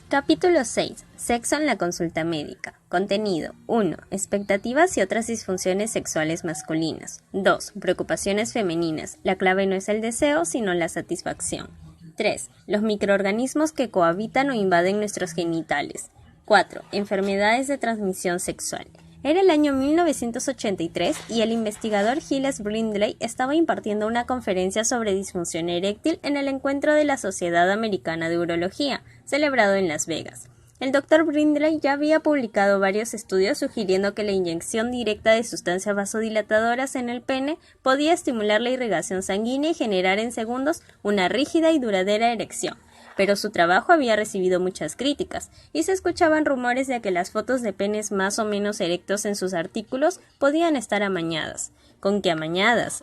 Capítulo 6. Sexo en la consulta médica. Contenido. 1. Expectativas y otras disfunciones sexuales masculinas. 2. Preocupaciones femeninas. La clave no es el deseo, sino la satisfacción. 3. Los microorganismos que cohabitan o invaden nuestros genitales. 4. Enfermedades de transmisión sexual. Era el año 1983 y el investigador Giles Brindley estaba impartiendo una conferencia sobre disfunción eréctil en el encuentro de la Sociedad Americana de Urología, celebrado en Las Vegas. El Dr. Brindley ya había publicado varios estudios sugiriendo que la inyección directa de sustancias vasodilatadoras en el pene podía estimular la irrigación sanguínea y generar en segundos una rígida y duradera erección. Pero su trabajo había recibido muchas críticas, y se escuchaban rumores de que las fotos de penes más o menos erectos en sus artículos podían estar amañadas. ¿Con qué amañadas,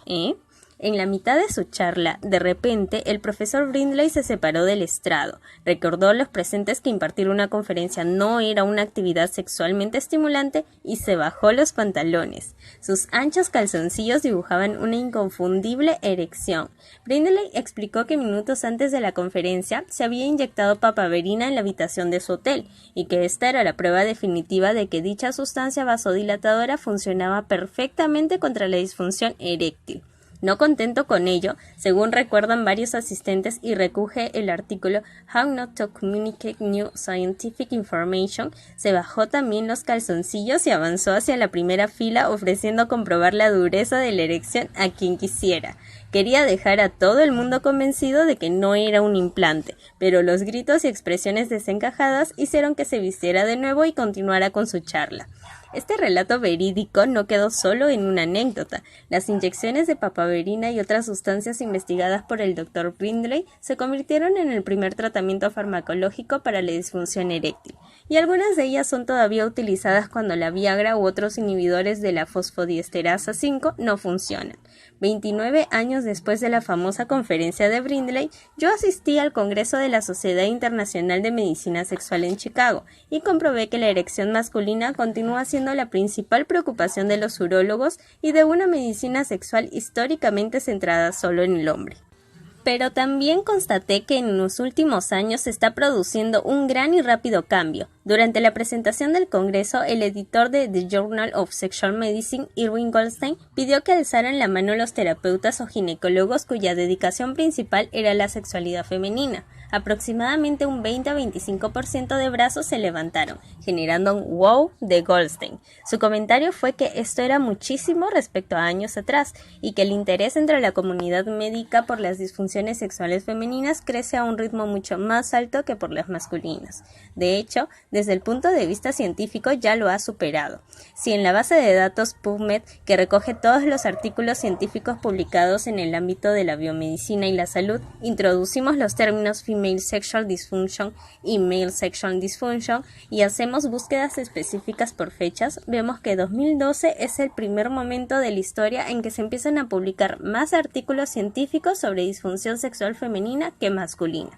En la mitad de su charla, de repente, el profesor Brindley se separó del estrado, recordó a los presentes que impartir una conferencia no era una actividad sexualmente estimulante y se bajó los pantalones. Sus anchos calzoncillos dibujaban una inconfundible erección. Brindley explicó que minutos antes de la conferencia se había inyectado papaverina en la habitación de su hotel y que esta era la prueba definitiva de que dicha sustancia vasodilatadora funcionaba perfectamente contra la disfunción eréctil. No contento con ello, según recuerdan varios asistentes y recoge el artículo How Not to Communicate New Scientific Information, se bajó también los calzoncillos y avanzó hacia la primera fila ofreciendo comprobar la dureza de la erección a quien quisiera. Quería dejar a todo el mundo convencido de que no era un implante, pero los gritos y expresiones desencajadas hicieron que se vistiera de nuevo y continuara con su charla. Este relato verídico no quedó solo en una anécdota. Las inyecciones de papaverina y otras sustancias investigadas por el Dr. Brindley se convirtieron en el primer tratamiento farmacológico para la disfunción eréctil, y algunas de ellas son todavía utilizadas cuando la Viagra u otros inhibidores de la fosfodiesterasa 5 no funcionan. 29 años después de la famosa conferencia de Brindley, yo asistí al Congreso de la Sociedad Internacional de Medicina Sexual en Chicago y comprobé que la erección masculina continúa siendo la principal preocupación de los urólogos y de una medicina sexual históricamente centrada solo en el hombre. Pero también constaté que en los últimos años se está produciendo un gran y rápido cambio. Durante la presentación del Congreso, el editor de The Journal of Sexual Medicine, Irving Goldstein, pidió que alzaran la mano los terapeutas o ginecólogos cuya dedicación principal era la sexualidad femenina. Aproximadamente un 20 a 25% de brazos se levantaron, generando un wow de Goldstein. Su comentario fue que esto era muchísimo respecto a años atrás y que el interés entre la comunidad médica por las disfunciones sexuales femeninas crece a un ritmo mucho más alto que por las masculinas. De hecho, desde el punto de vista científico ya lo ha superado. Si en la base de datos PubMed, que recoge todos los artículos científicos publicados en el ámbito de la biomedicina y la salud, introducimos los términos female sexual dysfunction y male sexual dysfunction y hacemos búsquedas específicas por fechas, vemos que 2012 es el primer momento de la historia en que se empiezan a publicar más artículos científicos sobre disfunción sexual femenina que masculina.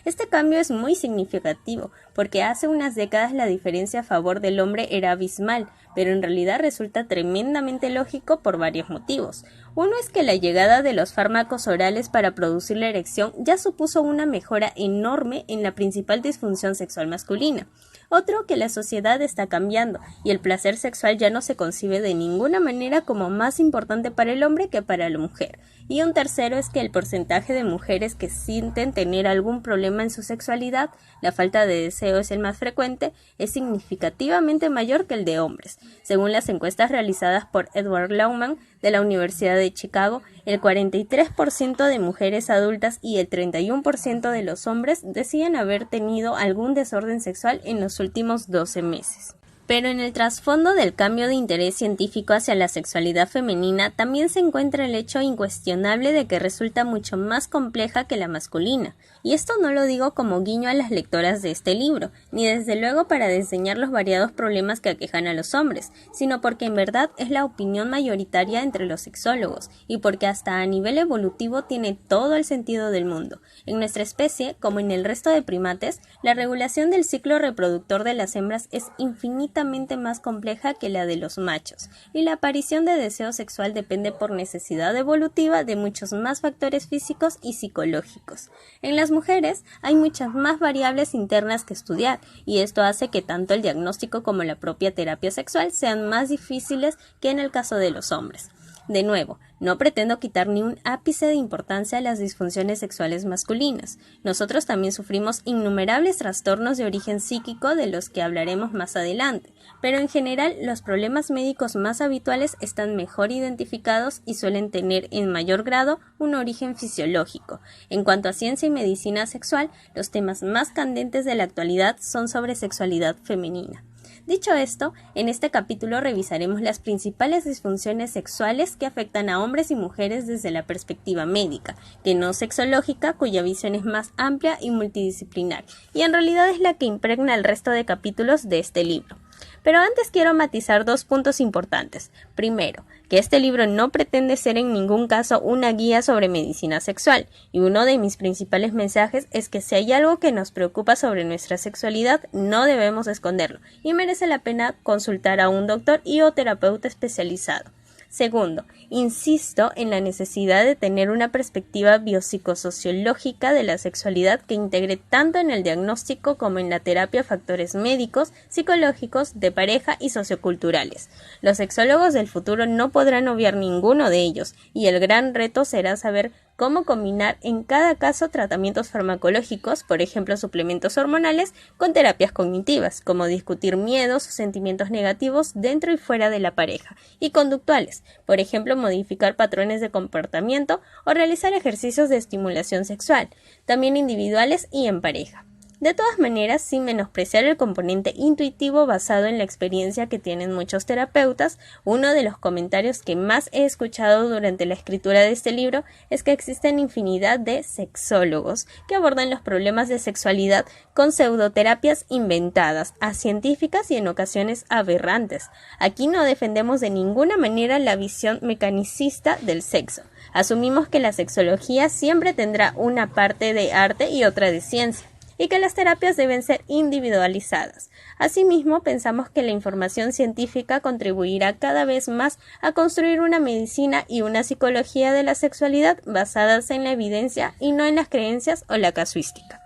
Este cambio es muy significativo, porque hace unas décadas la diferencia a favor del hombre era abismal, pero en realidad resulta tremendamente lógico por varios motivos. Uno es que la llegada de los fármacos orales para producir la erección ya supuso una mejora enorme en la principal disfunción sexual masculina. Otro, que la sociedad está cambiando y el placer sexual ya no se concibe de ninguna manera como más importante para el hombre que para la mujer. Y un tercero es que el porcentaje de mujeres que sienten tener algún problema en su sexualidad, la falta de deseo es el más frecuente, es significativamente mayor que el de hombres. Según las encuestas realizadas por Edward Lauman de la Universidad de Chicago, el 43% de mujeres adultas y el 31% de los hombres decían haber tenido algún desorden sexual en los últimos 12 meses. Pero en el trasfondo del cambio de interés científico hacia la sexualidad femenina también se encuentra el hecho incuestionable de que resulta mucho más compleja que la masculina. Y esto no lo digo como guiño a las lectoras de este libro, ni desde luego para desdeñar los variados problemas que aquejan a los hombres, sino porque en verdad es la opinión mayoritaria entre los sexólogos, y porque hasta a nivel evolutivo tiene todo el sentido del mundo. En nuestra especie, como en el resto de primates, la regulación del ciclo reproductor de las hembras es infinitamente más compleja que la de los machos, y la aparición de deseo sexual depende por necesidad evolutiva de muchos más factores físicos y psicológicos. En las las mujeres hay muchas más variables internas que estudiar, y esto hace que tanto el diagnóstico como la propia terapia sexual sean más difíciles que en el caso de los hombres. De nuevo, no pretendo quitar ni un ápice de importancia a las disfunciones sexuales masculinas. Nosotros también sufrimos innumerables trastornos de origen psíquico de los que hablaremos más adelante, pero en general los problemas médicos más habituales están mejor identificados y suelen tener en mayor grado un origen fisiológico. En cuanto a ciencia y medicina sexual, los temas más candentes de la actualidad son sobre sexualidad femenina. Dicho esto, en este capítulo revisaremos las principales disfunciones sexuales que afectan a hombres y mujeres desde la perspectiva médica, que no sexológica, cuya visión es más amplia y multidisciplinar, y en realidad es la que impregna el resto de capítulos de este libro. Pero antes quiero matizar dos puntos importantes. Primero, que este libro no pretende ser en ningún caso una guía sobre medicina sexual, y uno de mis principales mensajes es que si hay algo que nos preocupa sobre nuestra sexualidad, no debemos esconderlo, y merece la pena consultar a un doctor y o terapeuta especializado. Segundo, insisto en la necesidad de tener una perspectiva biopsicosociológica de la sexualidad que integre tanto en el diagnóstico como en la terapia factores médicos, psicológicos, de pareja y socioculturales. Los sexólogos del futuro no podrán obviar ninguno de ellos, y el gran reto será saber cómo combinar en cada caso tratamientos farmacológicos, por ejemplo suplementos hormonales, con terapias cognitivas, como discutir miedos o sentimientos negativos dentro y fuera de la pareja, y conductuales, por ejemplo modificar patrones de comportamiento o realizar ejercicios de estimulación sexual, también individuales y en pareja. De todas maneras, sin menospreciar el componente intuitivo basado en la experiencia que tienen muchos terapeutas, uno de los comentarios que más he escuchado durante la escritura de este libro es que existen infinidad de sexólogos que abordan los problemas de sexualidad con pseudoterapias inventadas, acientíficas y en ocasiones aberrantes. Aquí no defendemos de ninguna manera la visión mecanicista del sexo. Asumimos que la sexología siempre tendrá una parte de arte y otra de ciencia, y que las terapias deben ser individualizadas. Asimismo, pensamos que la información científica contribuirá cada vez más a construir una medicina y una psicología de la sexualidad basadas en la evidencia y no en las creencias o la casuística.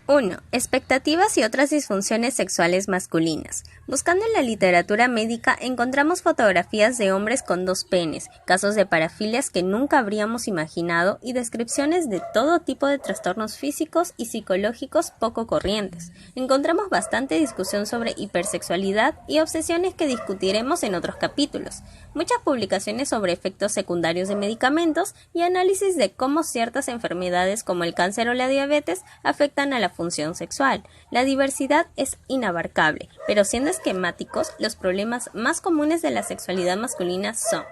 1. Expectativas y otras disfunciones sexuales masculinas. Buscando en la literatura médica encontramos fotografías de hombres con 2 penes, casos de parafilias que nunca habríamos imaginado y descripciones de todo tipo de trastornos físicos y psicológicos poco corrientes. Encontramos bastante discusión sobre hipersexualidad y obsesiones que discutiremos en otros capítulos. Muchas publicaciones sobre efectos secundarios de medicamentos y análisis de cómo ciertas enfermedades como el cáncer o la diabetes afectan a la función sexual. La diversidad es inabarcable, pero siendo esquemáticos, los problemas más comunes de la sexualidad masculina son: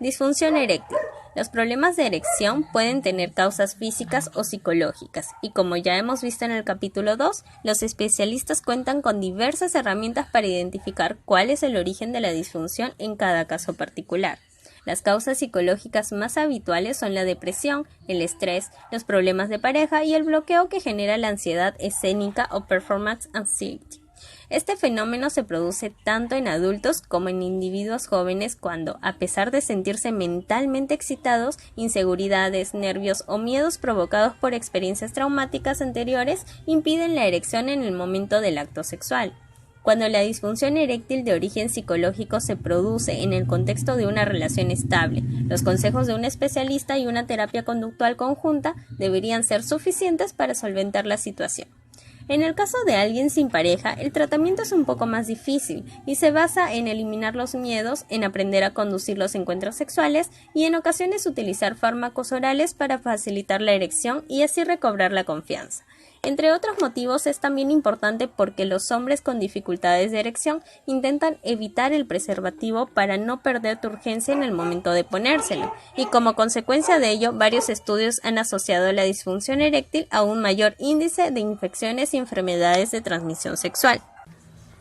disfunción eréctil. Los problemas de erección pueden tener causas físicas o psicológicas, y como ya hemos visto en el capítulo 2, los especialistas cuentan con diversas herramientas para identificar cuál es el origen de la disfunción en cada caso particular. Las causas psicológicas más habituales son la depresión, el estrés, los problemas de pareja y el bloqueo que genera la ansiedad escénica o performance anxiety. Este fenómeno se produce tanto en adultos como en individuos jóvenes cuando, a pesar de sentirse mentalmente excitados, inseguridades, nervios o miedos provocados por experiencias traumáticas anteriores impiden la erección en el momento del acto sexual. Cuando la disfunción eréctil de origen psicológico se produce en el contexto de una relación estable, los consejos de un especialista y una terapia conductual conjunta deberían ser suficientes para solventar la situación. En el caso de alguien sin pareja, el tratamiento es un poco más difícil y se basa en eliminar los miedos, en aprender a conducir los encuentros sexuales y en ocasiones utilizar fármacos orales para facilitar la erección y así recobrar la confianza. Entre otros motivos, es también importante porque los hombres con dificultades de erección intentan evitar el preservativo para no perder turgencia en el momento de ponérselo, y como consecuencia de ello, varios estudios han asociado la disfunción eréctil a un mayor índice de infecciones y enfermedades de transmisión sexual.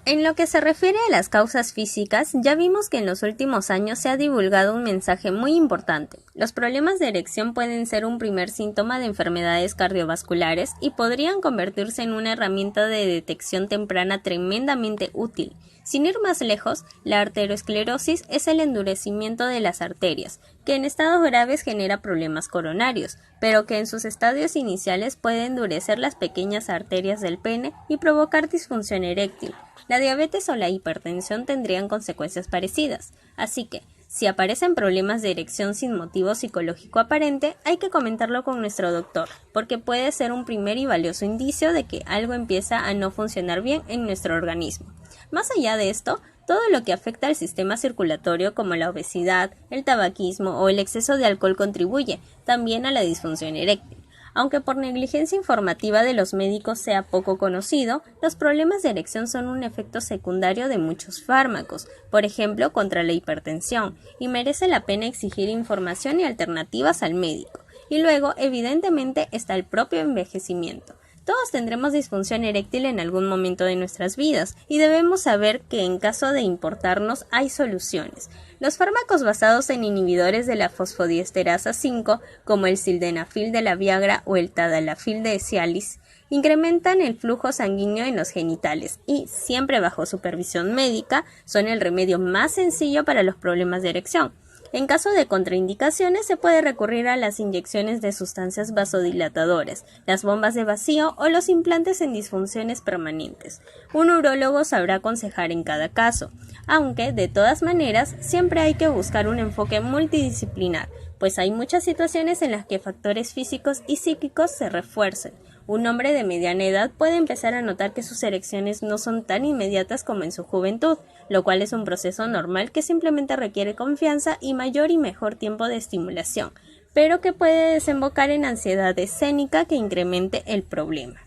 En lo que se refiere a las causas físicas, ya vimos que en los últimos años se ha divulgado un mensaje muy importante. Los problemas de erección pueden ser un primer síntoma de enfermedades cardiovasculares y podrían convertirse en una herramienta de detección temprana tremendamente útil. Sin ir más lejos, la arteriosclerosis es el endurecimiento de las arterias, que en estados graves genera problemas coronarios, pero que en sus estadios iniciales puede endurecer las pequeñas arterias del pene y provocar disfunción eréctil. La diabetes o la hipertensión tendrían consecuencias parecidas, así que, si aparecen problemas de erección sin motivo psicológico aparente, hay que comentarlo con nuestro doctor, porque puede ser un primer y valioso indicio de que algo empieza a no funcionar bien en nuestro organismo. Más allá de esto, todo lo que afecta al sistema circulatorio como la obesidad, el tabaquismo o el exceso de alcohol contribuye también a la disfunción eréctil. Aunque por negligencia informativa de los médicos sea poco conocido, los problemas de erección son un efecto secundario de muchos fármacos, por ejemplo contra la hipertensión, y merece la pena exigir información y alternativas al médico. Y luego, evidentemente, está el propio envejecimiento. Todos tendremos disfunción eréctil en algún momento de nuestras vidas y debemos saber que en caso de importarnos hay soluciones. Los fármacos basados en inhibidores de la fosfodiesterasa 5, como el sildenafil de la Viagra o el tadalafil de Cialis, incrementan el flujo sanguíneo en los genitales y, siempre bajo supervisión médica, son el remedio más sencillo para los problemas de erección. En caso de contraindicaciones, se puede recurrir a las inyecciones de sustancias vasodilatadoras, las bombas de vacío o los implantes en disfunciones permanentes. Un urólogo sabrá aconsejar en cada caso, aunque, de todas maneras, siempre hay que buscar un enfoque multidisciplinar, pues hay muchas situaciones en las que factores físicos y psíquicos se refuerzan. Un hombre de mediana edad puede empezar a notar que sus erecciones no son tan inmediatas como en su juventud, lo cual es un proceso normal que simplemente requiere confianza y mayor y mejor tiempo de estimulación, pero que puede desembocar en ansiedad escénica que incremente el problema.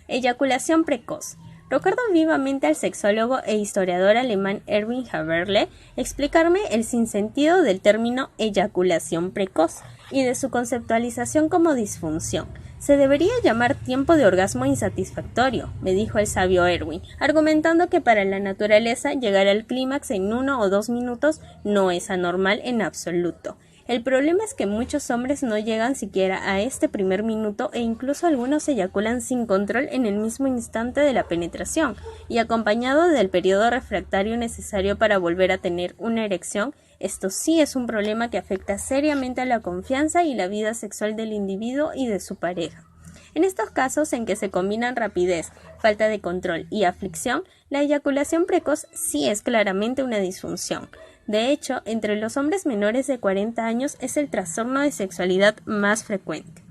Eyaculación precoz. Recuerdo vivamente al sexólogo e historiador alemán Erwin Haberle explicarme el sinsentido del término eyaculación precoz y de su conceptualización como disfunción. Se debería llamar tiempo de orgasmo insatisfactorio, me dijo el sabio Erwin, argumentando que para la naturaleza llegar al clímax en 1 o 2 minutos no es anormal en absoluto. El problema es que muchos hombres no llegan siquiera a este primer minuto e incluso algunos eyaculan sin control en el mismo instante de la penetración y acompañado del periodo refractario necesario para volver a tener una erección. Esto sí es un problema que afecta seriamente a la confianza y la vida sexual del individuo y de su pareja. En estos casos en que se combinan rapidez, falta de control y aflicción, la eyaculación precoz sí es claramente una disfunción. De hecho, entre los hombres menores de 40 años es el trastorno de sexualidad más frecuente.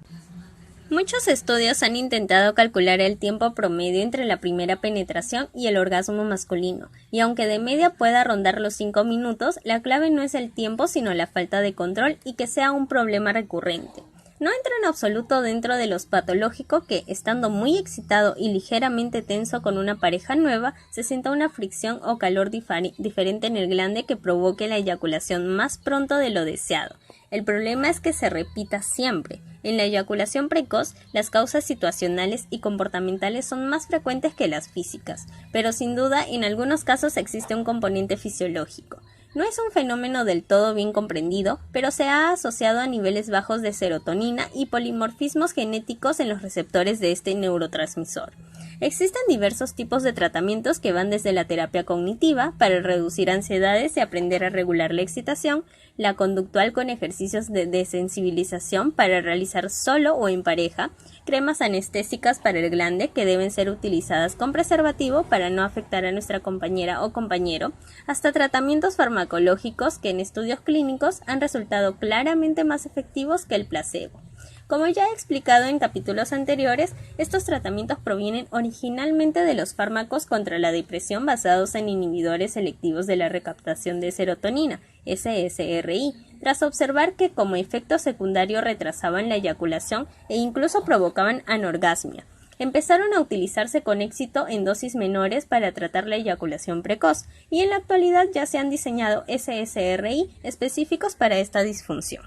Muchos estudios han intentado calcular el tiempo promedio entre la primera penetración y el orgasmo masculino, y aunque de media pueda rondar los 5 minutos, la clave no es el tiempo sino la falta de control y que sea un problema recurrente. No entra en absoluto dentro de los patológicos que, estando muy excitado y ligeramente tenso con una pareja nueva, se sienta una fricción o calor diferente en el glande que provoque la eyaculación más pronto de lo deseado. El problema es que se repita siempre. En la eyaculación precoz, las causas situacionales y comportamentales son más frecuentes que las físicas, pero sin duda en algunos casos existe un componente fisiológico. No es un fenómeno del todo bien comprendido, pero se ha asociado a niveles bajos de serotonina y polimorfismos genéticos en los receptores de este neurotransmisor. Existen diversos tipos de tratamientos que van desde la terapia cognitiva para reducir ansiedades y aprender a regular la excitación, la conductual con ejercicios de desensibilización para realizar solo o en pareja, cremas anestésicas para el glande que deben ser utilizadas con preservativo para no afectar a nuestra compañera o compañero, hasta tratamientos farmacológicos que en estudios clínicos han resultado claramente más efectivos que el placebo. Como ya he explicado en capítulos anteriores, estos tratamientos provienen originalmente de los fármacos contra la depresión basados en inhibidores selectivos de la recaptación de serotonina, SSRI, tras observar que como efecto secundario retrasaban la eyaculación e incluso provocaban anorgasmia. Empezaron a utilizarse con éxito en dosis menores para tratar la eyaculación precoz, y en la actualidad ya se han diseñado SSRI específicos para esta disfunción.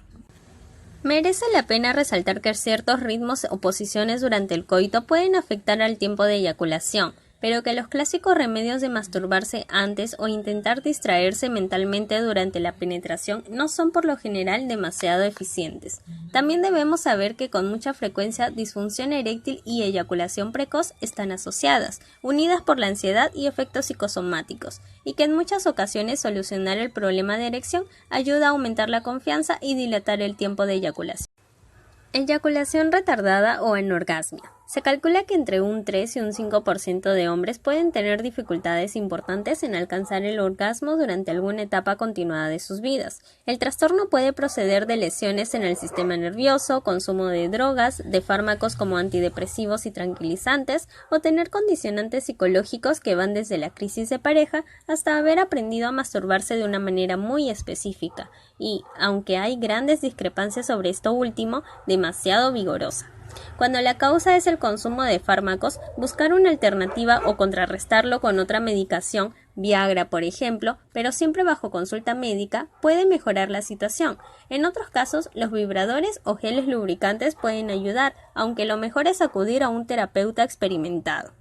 Merece la pena resaltar que ciertos ritmos o posiciones durante el coito pueden afectar al tiempo de eyaculación, pero que los clásicos remedios de masturbarse antes o intentar distraerse mentalmente durante la penetración no son por lo general demasiado eficientes. También debemos saber que con mucha frecuencia disfunción eréctil y eyaculación precoz están asociadas, unidas por la ansiedad y efectos psicosomáticos, y que en muchas ocasiones solucionar el problema de erección ayuda a aumentar la confianza y dilatar el tiempo de eyaculación. Eyaculación retardada o anorgasmia. Se calcula que entre un 3 y un 5% de hombres pueden tener dificultades importantes en alcanzar el orgasmo durante alguna etapa continuada de sus vidas. El trastorno puede proceder de lesiones en el sistema nervioso, consumo de drogas, de fármacos como antidepresivos y tranquilizantes, o tener condicionantes psicológicos que van desde la crisis de pareja hasta haber aprendido a masturbarse de una manera muy específica y, aunque hay grandes discrepancias sobre esto último, demasiado vigorosa. Cuando la causa es el consumo de fármacos, buscar una alternativa o contrarrestarlo con otra medicación, Viagra por ejemplo, pero siempre bajo consulta médica, puede mejorar la situación. En otros casos, los vibradores o geles lubricantes pueden ayudar, aunque lo mejor es acudir a un terapeuta experimentado.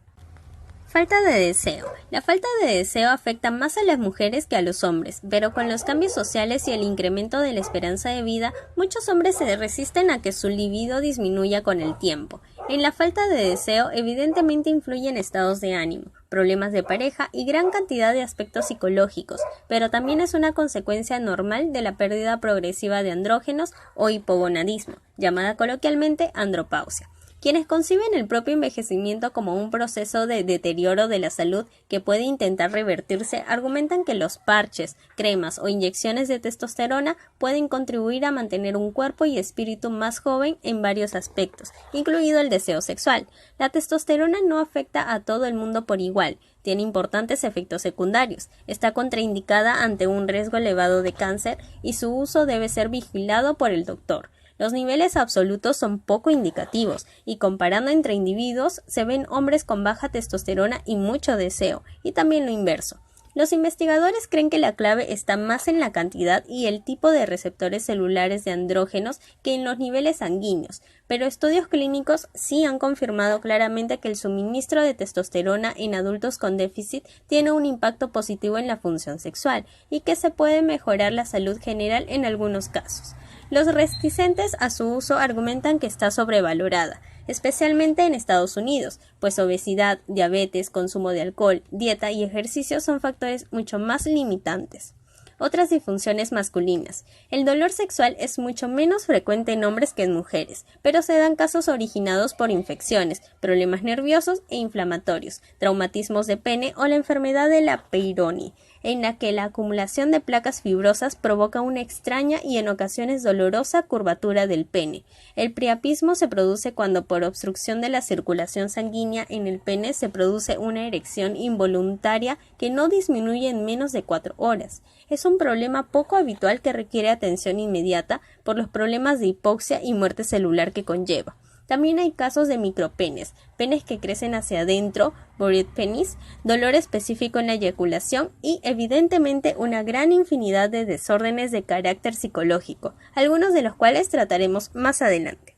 Falta de deseo. La falta de deseo afecta más a las mujeres que a los hombres, pero con los cambios sociales y el incremento de la esperanza de vida, muchos hombres se resisten a que su libido disminuya con el tiempo. En la falta de deseo, evidentemente influyen estados de ánimo, problemas de pareja y gran cantidad de aspectos psicológicos, pero también es una consecuencia normal de la pérdida progresiva de andrógenos o hipogonadismo, llamada coloquialmente andropausia. Quienes conciben el propio envejecimiento como un proceso de deterioro de la salud que puede intentar revertirse, argumentan que los parches, cremas o inyecciones de testosterona pueden contribuir a mantener un cuerpo y espíritu más joven en varios aspectos, incluido el deseo sexual. La testosterona no afecta a todo el mundo por igual, tiene importantes efectos secundarios, está contraindicada ante un riesgo elevado de cáncer y su uso debe ser vigilado por el doctor. Los niveles absolutos son poco indicativos y comparando entre individuos se ven hombres con baja testosterona y mucho deseo, y también lo inverso. Los investigadores creen que la clave está más en la cantidad y el tipo de receptores celulares de andrógenos que en los niveles sanguíneos, pero estudios clínicos sí han confirmado claramente que el suministro de testosterona en adultos con déficit tiene un impacto positivo en la función sexual y que se puede mejorar la salud general en algunos casos. Los reticentes a su uso argumentan que está sobrevalorada, especialmente en Estados Unidos, pues obesidad, diabetes, consumo de alcohol, dieta y ejercicio son factores mucho más limitantes. Otras disfunciones masculinas. El dolor sexual es mucho menos frecuente en hombres que en mujeres, pero se dan casos originados por infecciones, problemas nerviosos e inflamatorios, traumatismos de pene o la enfermedad de la Peyronie, en la que la acumulación de placas fibrosas provoca una extraña y en ocasiones dolorosa curvatura del pene. El priapismo se produce cuando por obstrucción de la circulación sanguínea en el pene se produce una erección involuntaria que no disminuye en menos de 4 horas. Es un problema poco habitual que requiere atención inmediata por los problemas de hipoxia y muerte celular que conlleva. También hay casos de micropenes, penes que crecen hacia adentro, buried penis, dolor específico en la eyaculación y, evidentemente, una gran infinidad de desórdenes de carácter psicológico, algunos de los cuales trataremos más adelante.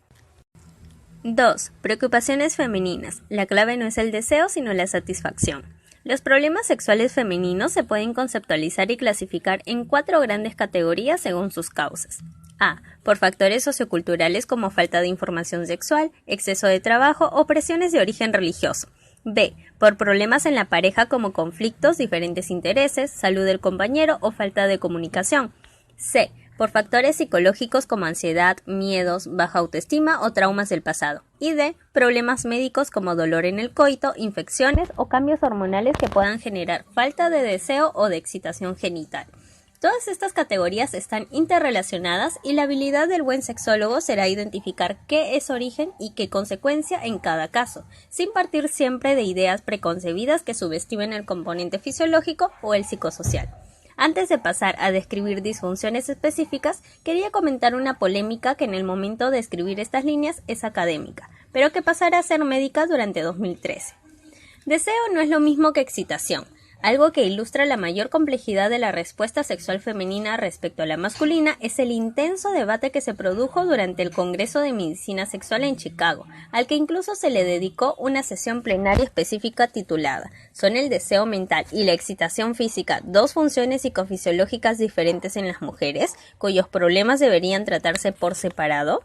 2. Preocupaciones femeninas. La clave no es el deseo, sino la satisfacción. Los problemas sexuales femeninos se pueden conceptualizar y clasificar en 4 grandes categorías según sus causas. A. Por factores socioculturales como falta de información sexual, exceso de trabajo o presiones de origen religioso. B. Por problemas en la pareja como conflictos, diferentes intereses, salud del compañero o falta de comunicación. C. Por factores psicológicos como ansiedad, miedos, baja autoestima o traumas del pasado. Y D. Problemas médicos como dolor en el coito, infecciones o cambios hormonales que puedan generar falta de deseo o de excitación genital. Todas estas categorías están interrelacionadas y la habilidad del buen sexólogo será identificar qué es origen y qué consecuencia en cada caso, sin partir siempre de ideas preconcebidas que subestimen el componente fisiológico o el psicosocial. Antes de pasar a describir disfunciones específicas, quería comentar una polémica que en el momento de escribir estas líneas es académica, pero que pasará a ser médica durante 2013. Deseo no es lo mismo que excitación. Algo que ilustra la mayor complejidad de la respuesta sexual femenina respecto a la masculina es el intenso debate que se produjo durante el Congreso de Medicina Sexual en Chicago, al que incluso se le dedicó una sesión plenaria específica titulada ¿Son el deseo mental y la excitación física dos funciones psicofisiológicas diferentes en las mujeres, cuyos problemas deberían tratarse por separado?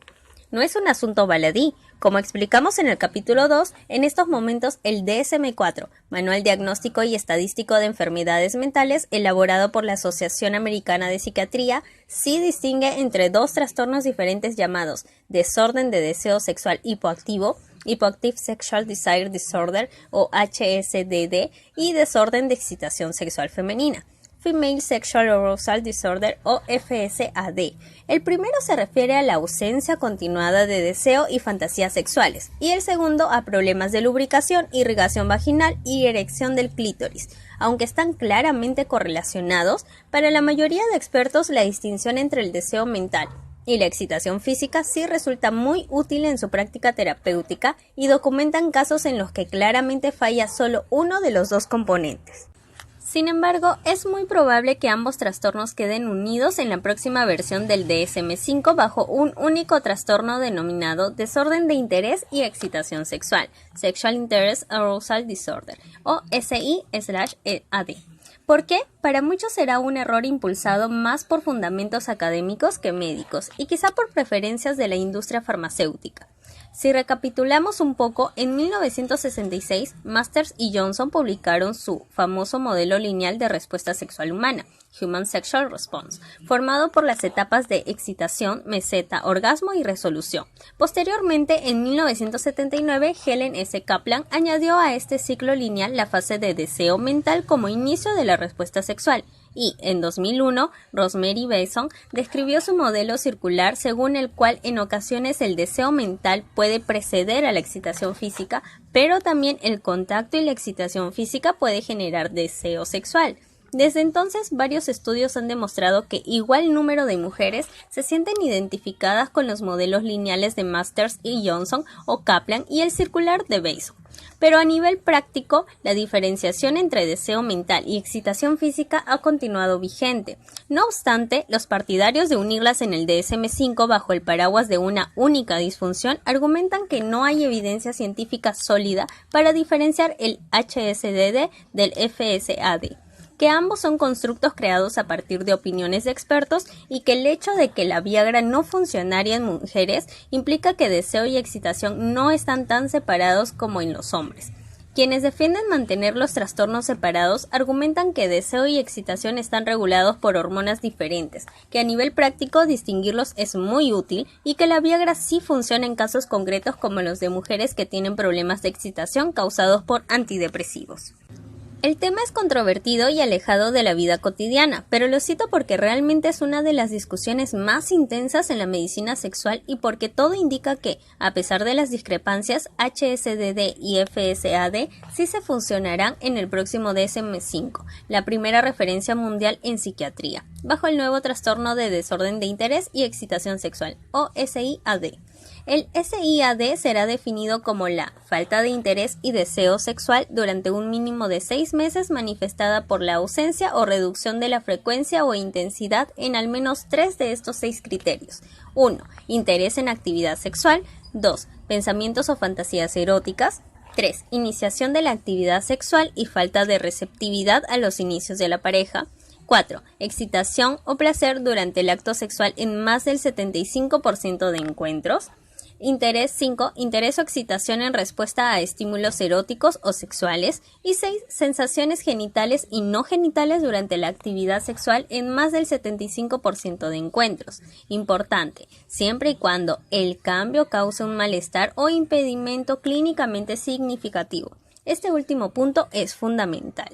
No es un asunto baladí. Como explicamos en el capítulo 2, en estos momentos el DSM-4, Manual Diagnóstico y Estadístico de Enfermedades Mentales, elaborado por la Asociación Americana de Psiquiatría, sí distingue entre dos trastornos diferentes llamados desorden de deseo sexual hipoactivo, Hypoactive Sexual Desire Disorder o HSDD, y desorden de excitación sexual femenina, Female Sexual Arousal Disorder o FSAD. El primero se refiere a la ausencia continuada de deseo y fantasías sexuales, y el segundo a problemas de lubricación, irrigación vaginal y erección del clítoris. Aunque están claramente correlacionados, para la mayoría de expertos la distinción entre el deseo mental y la excitación física sí resulta muy útil en su práctica terapéutica y documentan casos en los que claramente falla solo uno de los dos componentes. Sin embargo, es muy probable que ambos trastornos queden unidos en la próxima versión del DSM-5 bajo un único trastorno denominado desorden de interés y excitación sexual, Sexual Interest Arousal Disorder, o SI/AD. ¿Por qué? Para muchos será un error impulsado más por fundamentos académicos que médicos, y quizá por preferencias de la industria farmacéutica. Si recapitulamos un poco, en 1966, Masters y Johnson publicaron su famoso modelo lineal de respuesta sexual humana, Human Sexual Response, formado por las etapas de excitación, meseta, orgasmo y resolución. Posteriormente, en 1979, Helen S. Kaplan añadió a este ciclo lineal la fase de deseo mental como inicio de la respuesta sexual. Y, en 2001, Rosemary Besson describió su modelo circular según el cual en ocasiones el deseo mental puede preceder a la excitación física, pero también el contacto y la excitación física puede generar deseo sexual. Desde entonces, varios estudios han demostrado que igual número de mujeres se sienten identificadas con los modelos lineales de Masters y Johnson o Kaplan y el circular de Besson. Pero a nivel práctico, la diferenciación entre deseo mental y excitación física ha continuado vigente. No obstante, los partidarios de unirlas en el DSM-5 bajo el paraguas de una única disfunción argumentan que no hay evidencia científica sólida para diferenciar el HSDD del FSAD, que ambos son constructos creados a partir de opiniones de expertos y que el hecho de que la Viagra no funcionara en mujeres implica que deseo y excitación no están tan separados como en los hombres. Quienes defienden mantener los trastornos separados argumentan que deseo y excitación están regulados por hormonas diferentes, que a nivel práctico distinguirlos es muy útil y que la Viagra sí funciona en casos concretos como los de mujeres que tienen problemas de excitación causados por antidepresivos. El tema es controvertido y alejado de la vida cotidiana, pero lo cito porque realmente es una de las discusiones más intensas en la medicina sexual y porque todo indica que, a pesar de las discrepancias, HSDD y FSAD sí se funcionarán en el próximo DSM-5, la primera referencia mundial en psiquiatría, bajo el nuevo trastorno de desorden de interés y excitación sexual, o SIAD. El SIAD será definido como la falta de interés y deseo sexual durante un mínimo de 6 meses manifestada por la ausencia o reducción de la frecuencia o intensidad en al menos 3 de estos 6 criterios. 1. Interés en actividad sexual. 2. Pensamientos o fantasías eróticas. 3. Iniciación de la actividad sexual y falta de receptividad a los inicios de la pareja. 4. Excitación o placer durante el acto sexual en más del 75% de encuentros. Interés 5. Interés o excitación en respuesta a estímulos eróticos o sexuales. Y 6. Sensaciones genitales y no genitales durante la actividad sexual en más del 75% de encuentros. Importante, siempre y cuando el cambio cause un malestar o impedimento clínicamente significativo. Este último punto es fundamental.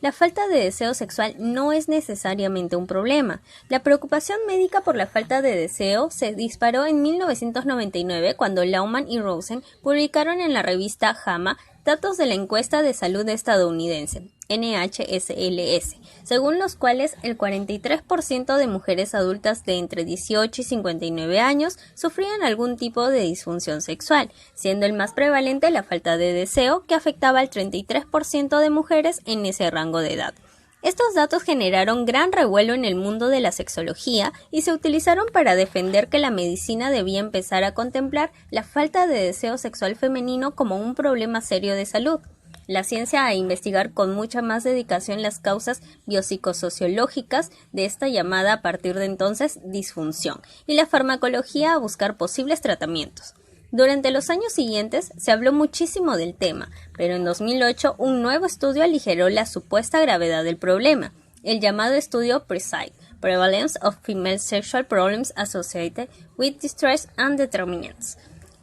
La falta de deseo sexual no es necesariamente un problema. La preocupación médica por la falta de deseo se disparó en 1999 cuando Laumann y Rosen publicaron en la revista JAMA datos de la encuesta de salud estadounidense. NHSLS, según los cuales el 43% de mujeres adultas de entre 18 y 59 años sufrían algún tipo de disfunción sexual, siendo el más prevalente la falta de deseo, que afectaba al 33% de mujeres en ese rango de edad. Estos datos generaron gran revuelo en el mundo de la sexología y se utilizaron para defender que la medicina debía empezar a contemplar la falta de deseo sexual femenino como un problema serio de salud. La ciencia a investigar con mucha más dedicación las causas biopsicosociológicas de esta llamada a partir de entonces disfunción, y la farmacología a buscar posibles tratamientos. Durante los años siguientes se habló muchísimo del tema, pero en 2008 un nuevo estudio aligeró la supuesta gravedad del problema, el llamado estudio PRESIDE, Prevalence of Female Sexual Problems Associated with Distress and Determinants.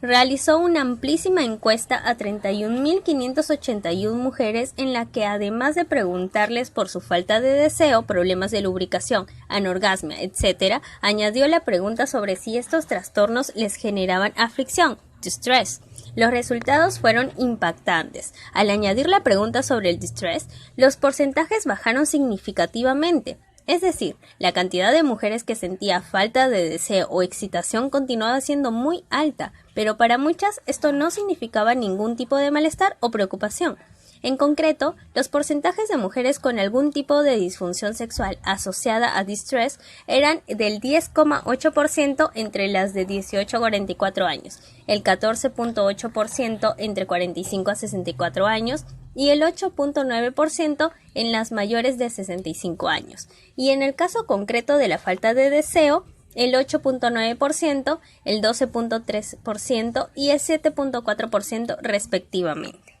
Realizó una amplísima encuesta a 31.581 mujeres en la que, además de preguntarles por su falta de deseo, problemas de lubricación, anorgasmia, etc., añadió la pregunta sobre si estos trastornos les generaban aflicción, distress. Los resultados fueron impactantes. Al añadir la pregunta sobre el distress, los porcentajes bajaron significativamente. Es decir, la cantidad de mujeres que sentía falta de deseo o excitación continuaba siendo muy alta, pero para muchas esto no significaba ningún tipo de malestar o preocupación. En concreto, los porcentajes de mujeres con algún tipo de disfunción sexual asociada a distress eran del 10,8% entre las de 18 a 44 años, el 14,8% entre 45 a 64 años, y el 8,9% en las mayores de 65 años. Y en el caso concreto de la falta de deseo, el 8,9%, el 12,3% y el 7,4% respectivamente.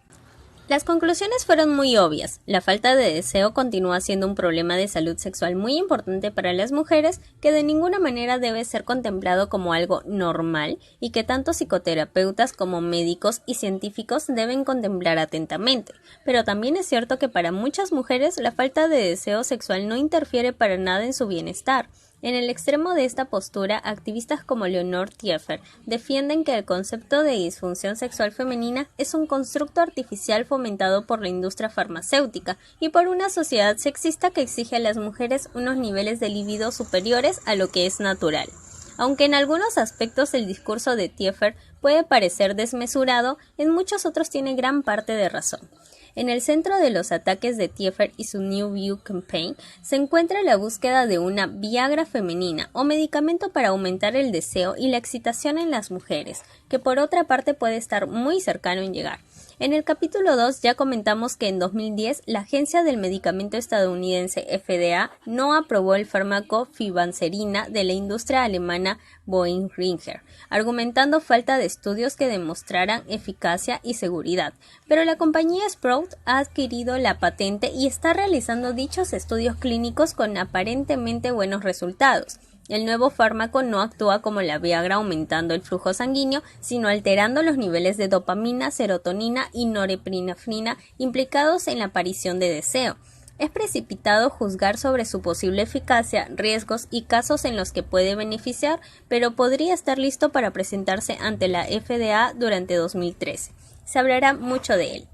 Las conclusiones fueron muy obvias. La falta de deseo continúa siendo un problema de salud sexual muy importante para las mujeres, que de ninguna manera debe ser contemplado como algo normal y que tanto psicoterapeutas como médicos y científicos deben contemplar atentamente. Pero también es cierto que para muchas mujeres la falta de deseo sexual no interfiere para nada en su bienestar. En el extremo de esta postura, activistas como Leonore Tiefer defienden que el concepto de disfunción sexual femenina es un constructo artificial fomentado por la industria farmacéutica y por una sociedad sexista que exige a las mujeres unos niveles de libido superiores a lo que es natural. Aunque en algunos aspectos el discurso de Tiefer puede parecer desmesurado, en muchos otros tiene gran parte de razón. En el centro de los ataques de Tiefer y su New View Campaign se encuentra la búsqueda de una Viagra femenina o medicamento para aumentar el deseo y la excitación en las mujeres, que por otra parte puede estar muy cercano en llegar. En el capítulo 2 ya comentamos que en 2010 la agencia del medicamento estadounidense FDA no aprobó el fármaco pimavanserin de la industria alemana Boehringer, argumentando falta de estudios que demostraran eficacia y seguridad, pero la compañía Sprout ha adquirido la patente y está realizando dichos estudios clínicos con aparentemente buenos resultados. El nuevo fármaco no actúa como la Viagra aumentando el flujo sanguíneo, sino alterando los niveles de dopamina, serotonina y norepinefrina implicados en la aparición de deseo. Es precipitado juzgar sobre su posible eficacia, riesgos y casos en los que puede beneficiar, pero podría estar listo para presentarse ante la FDA durante 2013. Se hablará mucho de él.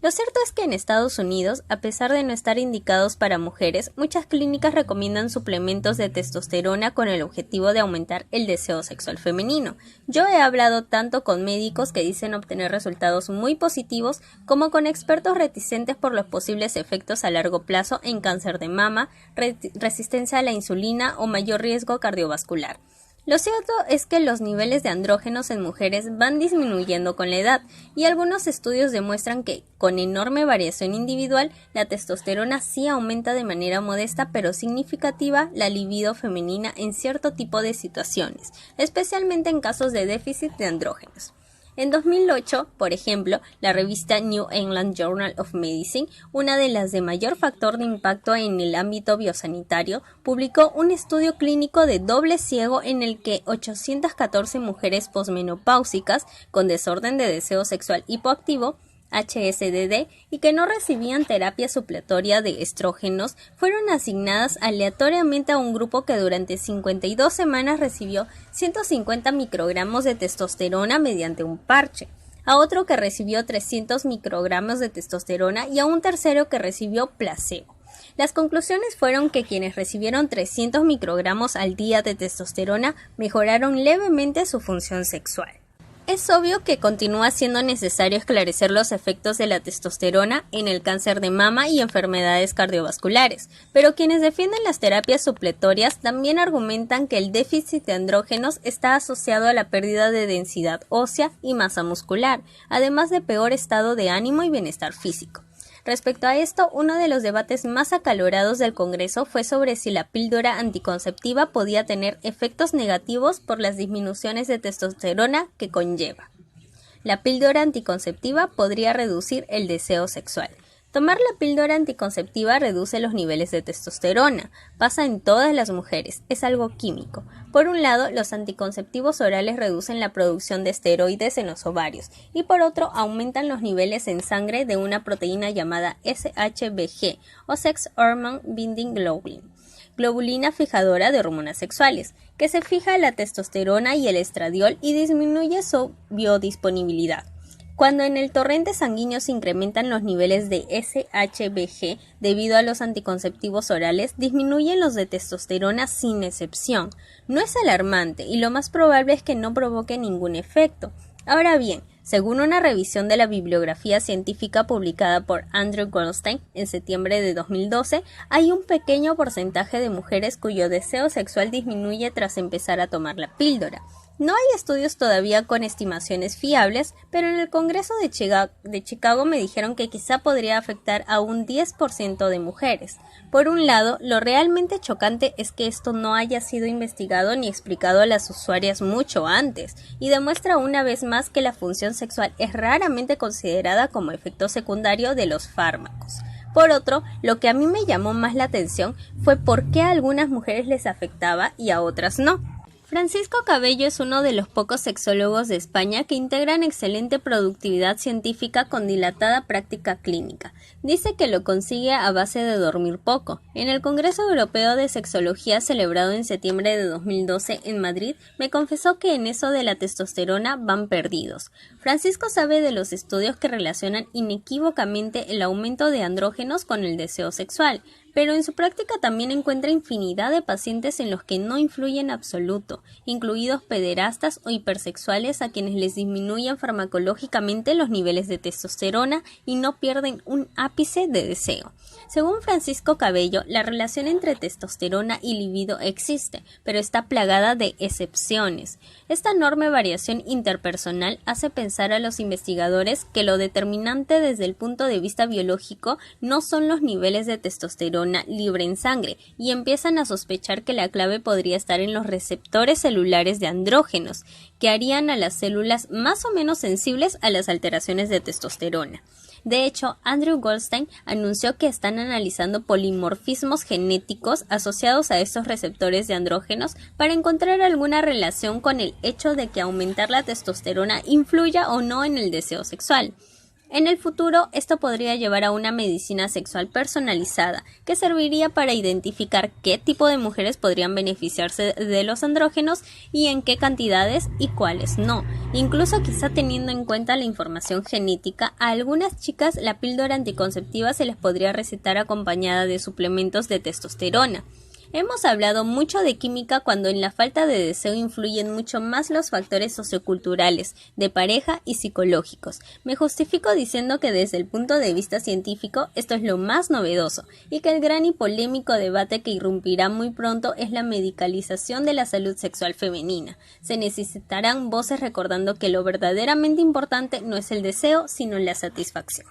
Lo cierto es que en Estados Unidos, a pesar de no estar indicados para mujeres, muchas clínicas recomiendan suplementos de testosterona con el objetivo de aumentar el deseo sexual femenino. Yo he hablado tanto con médicos que dicen obtener resultados muy positivos, como con expertos reticentes por los posibles efectos a largo plazo en cáncer de mama, resistencia a la insulina o mayor riesgo cardiovascular. Lo cierto es que los niveles de andrógenos en mujeres van disminuyendo con la edad, y algunos estudios demuestran que, con enorme variación individual, la testosterona sí aumenta de manera modesta pero significativa la libido femenina en cierto tipo de situaciones, especialmente en casos de déficit de andrógenos. En 2008, por ejemplo, la revista New England Journal of Medicine, una de las de mayor factor de impacto en el ámbito biosanitario, publicó un estudio clínico de doble ciego en el que 814 mujeres posmenopáusicas con desorden de deseo sexual hipoactivo, HSDD, y que no recibían terapia supletoria de estrógenos, fueron asignadas aleatoriamente a un grupo que durante 52 semanas recibió 150 microgramos de testosterona mediante un parche. a otro que recibió 300 microgramos de testosterona y a un tercero que recibió placebo. Las conclusiones fueron que quienes recibieron 300 microgramos al día de testosterona mejoraron levemente su función sexual. Es obvio que continúa siendo necesario esclarecer los efectos de la testosterona en el cáncer de mama y enfermedades cardiovasculares, pero quienes defienden las terapias supletorias también argumentan que el déficit de andrógenos está asociado a la pérdida de densidad ósea y masa muscular, además de peor estado de ánimo y bienestar físico. Respecto a esto, uno de los debates más acalorados del Congreso fue sobre si la píldora anticonceptiva podía tener efectos negativos por las disminuciones de testosterona que conlleva. La píldora anticonceptiva podría reducir el deseo sexual. Tomar la píldora anticonceptiva reduce los niveles de testosterona. Pasa en todas las mujeres, es algo químico. Por un lado, los anticonceptivos orales reducen la producción de esteroides en los ovarios y por otro, aumentan los niveles en sangre de una proteína llamada SHBG o Sex Hormone Binding Globulin, globulina fijadora de hormonas sexuales, que se fija a la testosterona y el estradiol y disminuye su biodisponibilidad. Cuando en el torrente sanguíneo se incrementan los niveles de SHBG debido a los anticonceptivos orales, disminuyen los de testosterona sin excepción. No es alarmante y lo más probable es que no provoque ningún efecto. Ahora bien, según una revisión de la bibliografía científica publicada por Andrew Goldstein en septiembre de 2012, hay un pequeño porcentaje de mujeres cuyo deseo sexual disminuye tras empezar a tomar la píldora. No hay estudios todavía con estimaciones fiables, pero en el Congreso de Chicago me dijeron que quizá podría afectar a un 10% de mujeres. Por un lado, lo realmente chocante es que esto no haya sido investigado ni explicado a las usuarias mucho antes, y demuestra una vez más que la función sexual es raramente considerada como efecto secundario de los fármacos. Por otro, lo que a mí me llamó más la atención fue por qué a algunas mujeres les afectaba y a otras no. Francisco Cabello es uno de los pocos sexólogos de España que integran excelente productividad científica con dilatada práctica clínica. Dice que lo consigue a base de dormir poco. En el Congreso Europeo de Sexología celebrado en septiembre de 2012 en Madrid, me confesó que en eso de la testosterona van perdidos. Francisco sabe de los estudios que relacionan inequívocamente el aumento de andrógenos con el deseo sexual, pero en su práctica también encuentra infinidad de pacientes en los que no influye en absoluto, incluidos pederastas o hipersexuales a quienes les disminuyen farmacológicamente los niveles de testosterona y no pierden un ápice de deseo. Según Francisco Cabello, la relación entre testosterona y libido existe, pero está plagada de excepciones. Esta enorme variación interpersonal hace pensar a los investigadores que lo determinante desde el punto de vista biológico no son los niveles de testosterona libre en sangre y empiezan a sospechar que la clave podría estar en los receptores celulares de andrógenos, que harían a las células más o menos sensibles a las alteraciones de testosterona. De hecho, Andrew Goldstein anunció que están analizando polimorfismos genéticos asociados a estos receptores de andrógenos para encontrar alguna relación con el hecho de que aumentar la testosterona influya o no en el deseo sexual. En el futuro, esto podría llevar a una medicina sexual personalizada, que serviría para identificar qué tipo de mujeres podrían beneficiarse de los andrógenos y en qué cantidades y cuáles no. Incluso quizá teniendo en cuenta la información genética, a algunas chicas la píldora anticonceptiva se les podría recetar acompañada de suplementos de testosterona. Hemos hablado mucho de química cuando en la falta de deseo influyen mucho más los factores socioculturales, de pareja y psicológicos. Me justifico diciendo que desde el punto de vista científico esto es lo más novedoso y que el gran y polémico debate que irrumpirá muy pronto es la medicalización de la salud sexual femenina. Se necesitarán voces recordando que lo verdaderamente importante no es el deseo, sino la satisfacción.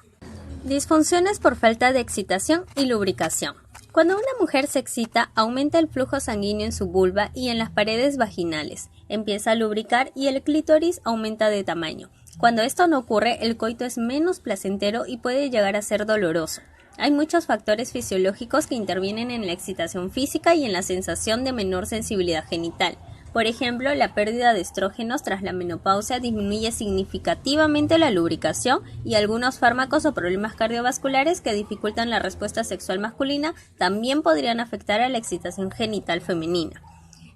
Disfunciones por falta de excitación y lubricación. Cuando una mujer se excita, aumenta el flujo sanguíneo en su vulva y en las paredes vaginales, empieza a lubricar y el clítoris aumenta de tamaño. Cuando esto no ocurre, el coito es menos placentero y puede llegar a ser doloroso. Hay muchos factores fisiológicos que intervienen en la excitación física y en la sensación de menor sensibilidad genital. Por ejemplo, la pérdida de estrógenos tras la menopausia disminuye significativamente la lubricación y algunos fármacos o problemas cardiovasculares que dificultan la respuesta sexual masculina también podrían afectar a la excitación genital femenina.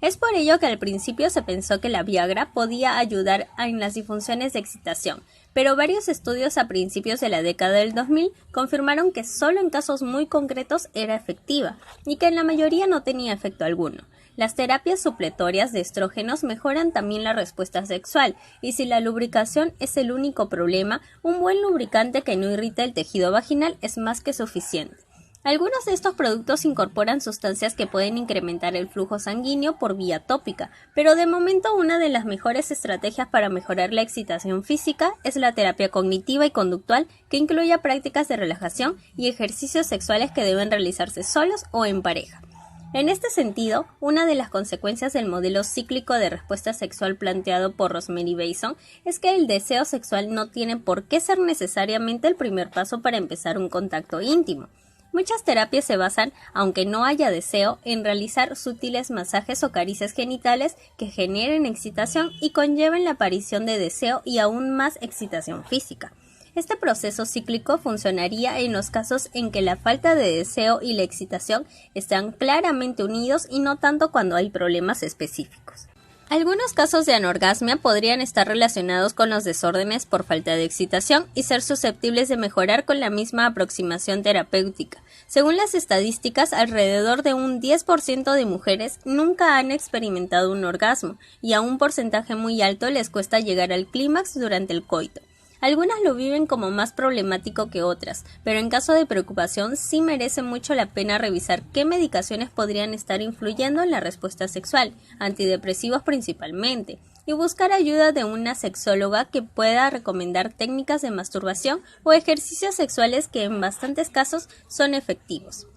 Es por ello que al principio se pensó que la Viagra podía ayudar en las disfunciones de excitación, pero varios estudios a principios de la década del 2000 confirmaron que solo en casos muy concretos era efectiva y que en la mayoría no tenía efecto alguno. Las terapias supletorias de estrógenos mejoran también la respuesta sexual, y si la lubricación es el único problema, un buen lubricante que no irrita el tejido vaginal es más que suficiente. Algunos de estos productos incorporan sustancias que pueden incrementar el flujo sanguíneo por vía tópica, pero de momento una de las mejores estrategias para mejorar la excitación física es la terapia cognitiva y conductual, que incluye prácticas de relajación y ejercicios sexuales que deben realizarse solos o en pareja. En este sentido, una de las consecuencias del modelo cíclico de respuesta sexual planteado por Rosemary Bason es que el deseo sexual no tiene por qué ser necesariamente el primer paso para empezar un contacto íntimo. Muchas terapias se basan, aunque no haya deseo, en realizar sutiles masajes o caricias genitales que generen excitación y conlleven la aparición de deseo y aún más excitación física. Este proceso cíclico funcionaría en los casos en que la falta de deseo y la excitación están claramente unidos y no tanto cuando hay problemas específicos. Algunos casos de anorgasmia podrían estar relacionados con los desórdenes por falta de excitación y ser susceptibles de mejorar con la misma aproximación terapéutica. Según las estadísticas, alrededor de un 10% de mujeres nunca han experimentado un orgasmo y a un porcentaje muy alto les cuesta llegar al clímax durante el coito. Algunas lo viven como más problemático que otras, pero en caso de preocupación sí merece mucho la pena revisar qué medicaciones podrían estar influyendo en la respuesta sexual, antidepresivos principalmente, y buscar ayuda de una sexóloga que pueda recomendar técnicas de masturbación o ejercicios sexuales que en bastantes casos son efectivos.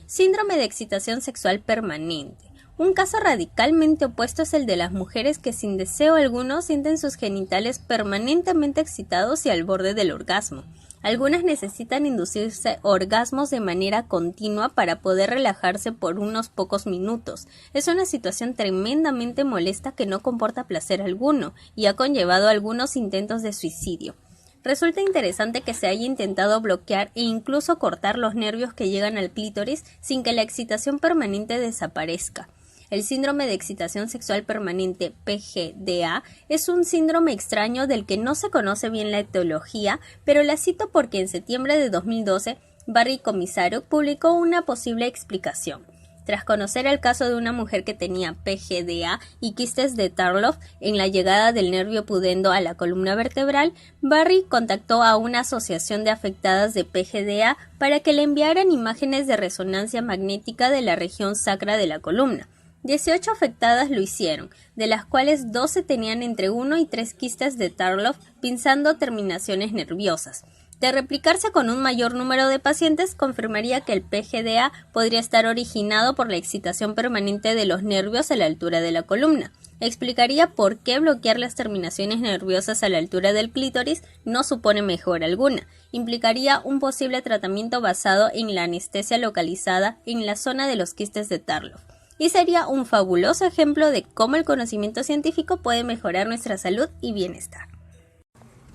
Síndrome de excitación sexual permanente. Un caso radicalmente opuesto es el de las mujeres que sin deseo alguno sienten sus genitales permanentemente excitados y al borde del orgasmo. Algunas necesitan inducirse orgasmos de manera continua para poder relajarse por unos pocos minutos. Es una situación tremendamente molesta que no comporta placer alguno y ha conllevado algunos intentos de suicidio. Resulta interesante que se haya intentado bloquear e incluso cortar los nervios que llegan al clítoris sin que la excitación permanente desaparezca. El síndrome de excitación sexual permanente, PGDA, es un síndrome extraño del que no se conoce bien la etiología, pero la cito porque en septiembre de 2012, Barry Komisaruk publicó una posible explicación. Tras conocer el caso de una mujer que tenía PGDA y quistes de Tarlov en la llegada del nervio pudendo a la columna vertebral, Barry contactó a una asociación de afectadas de PGDA para que le enviaran imágenes de resonancia magnética de la región sacra de la columna. 18 afectadas lo hicieron, de las cuales 12 tenían entre 1 y 3 quistes de Tarlov pinzando terminaciones nerviosas. De replicarse con un mayor número de pacientes, confirmaría que el PGDA podría estar originado por la excitación permanente de los nervios a la altura de la columna. Explicaría por qué bloquear las terminaciones nerviosas a la altura del clítoris no supone mejora alguna. Implicaría un posible tratamiento basado en la anestesia localizada en la zona de los quistes de Tarlov. Y sería un fabuloso ejemplo de cómo el conocimiento científico puede mejorar nuestra salud y bienestar.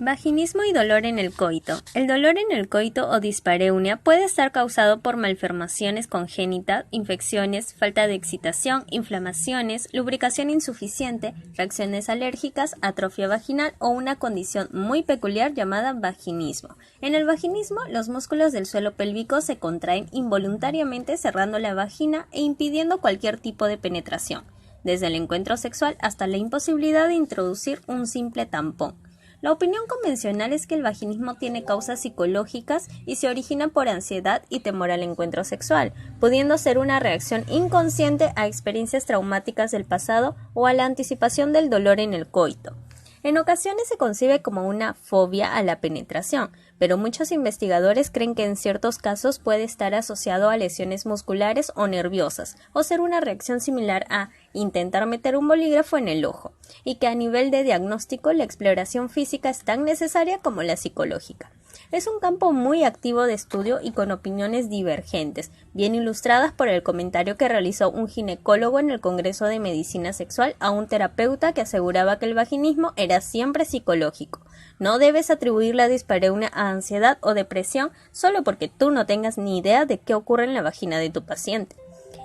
Vaginismo y dolor en el coito. El dolor en el coito o dispareunia puede estar causado por malformaciones congénitas, infecciones, falta de excitación, inflamaciones, lubricación insuficiente, reacciones alérgicas, atrofia vaginal o una condición muy peculiar llamada vaginismo. En el vaginismo, los músculos del suelo pélvico se contraen involuntariamente cerrando la vagina e impidiendo cualquier tipo de penetración, desde el encuentro sexual hasta la imposibilidad de introducir un simple tampón. La opinión convencional es que el vaginismo tiene causas psicológicas y se origina por ansiedad y temor al encuentro sexual, pudiendo ser una reacción inconsciente a experiencias traumáticas del pasado o a la anticipación del dolor en el coito. En ocasiones se concibe como una fobia a la penetración, pero muchos investigadores creen que en ciertos casos puede estar asociado a lesiones musculares o nerviosas, o ser una reacción similar a intentar meter un bolígrafo en el ojo, y que a nivel de diagnóstico la exploración física es tan necesaria como la psicológica. Es un campo muy activo de estudio y con opiniones divergentes, bien ilustradas por el comentario que realizó un ginecólogo en el Congreso de Medicina Sexual a un terapeuta que aseguraba que el vaginismo era siempre psicológico. No debes atribuir la dispareunia a ansiedad o depresión solo porque tú no tengas ni idea de qué ocurre en la vagina de tu paciente.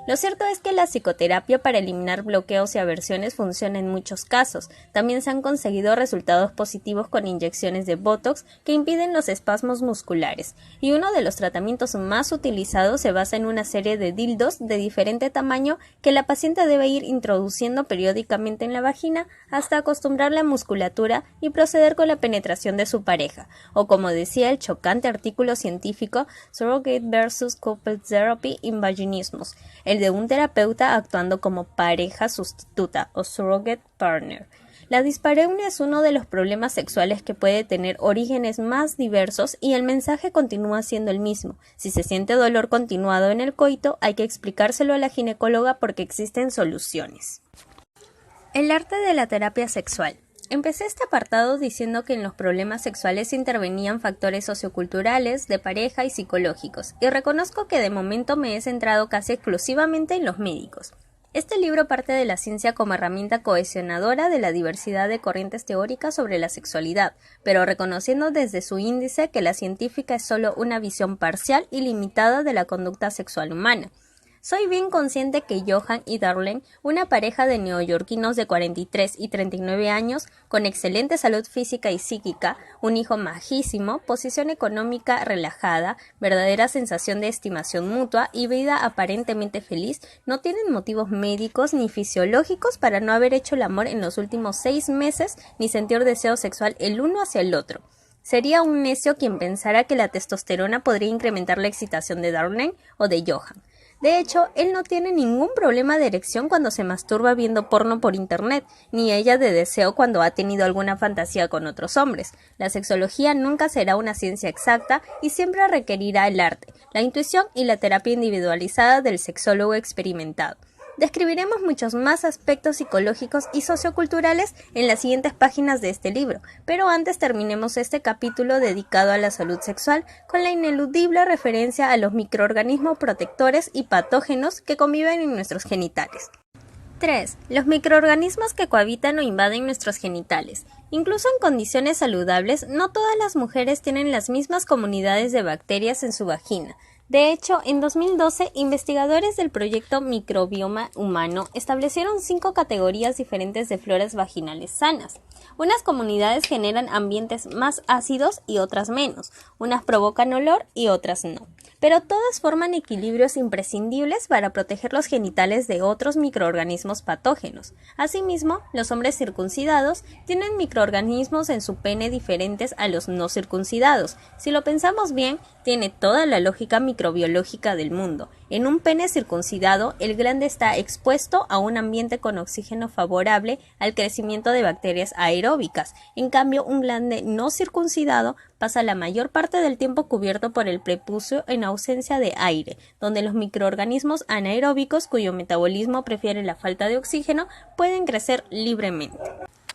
Lo cierto es que la psicoterapia para eliminar bloqueos y aversiones funciona en muchos casos. También se han conseguido resultados positivos con inyecciones de Botox que impiden los espasmos musculares. Y uno de los tratamientos más utilizados se basa en una serie de dildos de diferente tamaño que la paciente debe ir introduciendo periódicamente en la vagina hasta acostumbrar la musculatura y proceder con la penetración de su pareja, o como decía el chocante artículo científico Surrogate versus Couple Therapy in Vaginismus, el de un terapeuta actuando como pareja sustituta o surrogate partner. La dispareunia es uno de los problemas sexuales que puede tener orígenes más diversos y el mensaje continúa siendo el mismo. Si se siente dolor continuado en el coito, hay que explicárselo a la ginecóloga porque existen soluciones. El arte de la terapia sexual. Empecé este apartado diciendo que en los problemas sexuales intervenían factores socioculturales, de pareja y psicológicos, y reconozco que de momento me he centrado casi exclusivamente en los médicos. Este libro parte de la ciencia como herramienta cohesionadora de la diversidad de corrientes teóricas sobre la sexualidad, pero reconociendo desde su índice que la científica es solo una visión parcial y limitada de la conducta sexual humana. Soy bien consciente que Johan y Darlene, una pareja de neoyorquinos de 43 y 39 años, con excelente salud física y psíquica, un hijo majísimo, posición económica relajada, verdadera sensación de estimación mutua y vida aparentemente feliz, no tienen motivos médicos ni fisiológicos para no haber hecho el amor en los últimos 6 meses ni sentir deseo sexual el uno hacia el otro. Sería un necio quien pensara que la testosterona podría incrementar la excitación de Darlene o de Johan. De hecho, él no tiene ningún problema de erección cuando se masturba viendo porno por internet, ni ella de deseo cuando ha tenido alguna fantasía con otros hombres. La sexología nunca será una ciencia exacta y siempre requerirá el arte, la intuición y la terapia individualizada del sexólogo experimentado. Describiremos muchos más aspectos psicológicos y socioculturales en las siguientes páginas de este libro, pero antes terminemos este capítulo dedicado a la salud sexual con la ineludible referencia a los microorganismos protectores y patógenos que conviven en nuestros genitales. 3. Los microorganismos que cohabitan o invaden nuestros genitales. Incluso en condiciones saludables, no todas las mujeres tienen las mismas comunidades de bacterias en su vagina. De hecho, en 2012, investigadores del proyecto Microbioma Humano establecieron 5 categorías diferentes de floras vaginales sanas. Unas comunidades generan ambientes más ácidos y otras menos, unas provocan olor y otras no. Pero todas forman equilibrios imprescindibles para proteger los genitales de otros microorganismos patógenos. Asimismo, los hombres circuncidados tienen microorganismos en su pene diferentes a los no circuncidados. Si lo pensamos bien, tiene toda la lógica microbiológica del mundo. En un pene circuncidado, el glande está expuesto a un ambiente con oxígeno favorable al crecimiento de bacterias aeróbicas. En cambio, un glande no circuncidado pasa la mayor parte del tiempo cubierto por el prepucio en ausencia de aire, donde los microorganismos anaeróbicos cuyo metabolismo prefiere la falta de oxígeno pueden crecer libremente.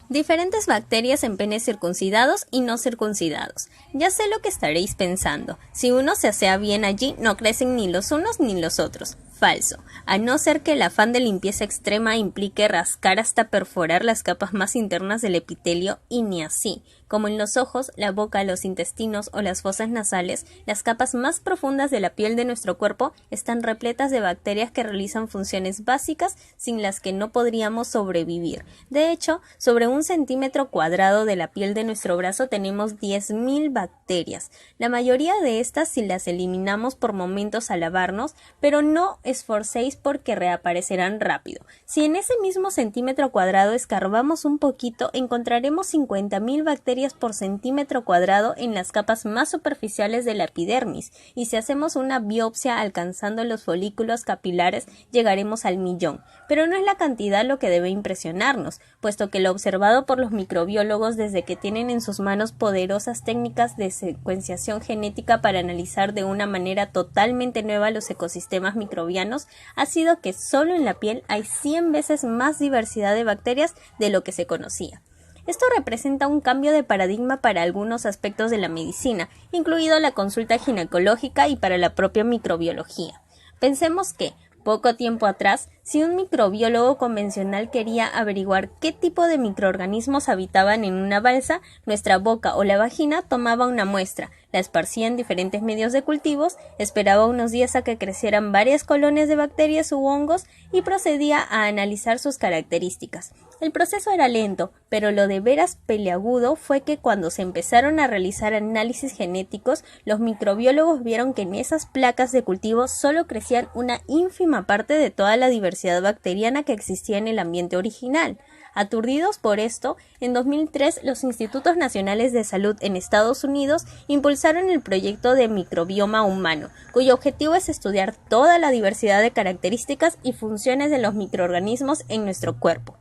Diferentes bacterias en penes circuncidados y no circuncidados. Ya sé lo que estaréis pensando. Si uno se asea bien allí, no crecen ni los unos ni los otros. Falso. A no ser que el afán de limpieza extrema implique rascar hasta perforar las capas más internas del epitelio, y ni así. Como en los ojos, la boca, los intestinos o las fosas nasales, las capas más profundas de la piel de nuestro cuerpo están repletas de bacterias que realizan funciones básicas sin las que no podríamos sobrevivir. De hecho, sobre 1 centímetro cuadrado de la piel de nuestro brazo tenemos 10.000 bacterias. La mayoría de estas si las eliminamos por momentos al lavarnos, pero no esforcéis porque reaparecerán rápido. Si en ese mismo centímetro cuadrado escarbamos un poquito, encontraremos 50.000 bacterias por centímetro cuadrado en las capas más superficiales de la epidermis, y si hacemos una biopsia alcanzando los folículos capilares llegaremos al 1.000.000. Pero no es la cantidad lo que debe impresionarnos, puesto que lo observado por los microbiólogos desde que tienen en sus manos poderosas técnicas de secuenciación genética para analizar de una manera totalmente nueva los ecosistemas microbianos ha sido que solo en la piel hay 100 veces más diversidad de bacterias de lo que se conocía. Esto representa un cambio de paradigma para algunos aspectos de la medicina, incluido la consulta ginecológica y para la propia microbiología. Pensemos que, poco tiempo atrás, si un microbiólogo convencional quería averiguar qué tipo de microorganismos habitaban en una balsa, nuestra boca o la vagina tomaba una muestra, la esparcía en diferentes medios de cultivos, esperaba unos días a que crecieran varias colonias de bacterias u hongos y procedía a analizar sus características. El proceso era lento, pero lo de veras peliagudo fue que cuando se empezaron a realizar análisis genéticos, los microbiólogos vieron que en esas placas de cultivo solo crecían una ínfima parte de toda la diversidad bacteriana que existía en el ambiente original. Aturdidos por esto, en 2003 los Institutos Nacionales de Salud en Estados Unidos impulsaron el proyecto de microbioma humano, cuyo objetivo es estudiar toda la diversidad de características y funciones de los microorganismos en nuestro cuerpo.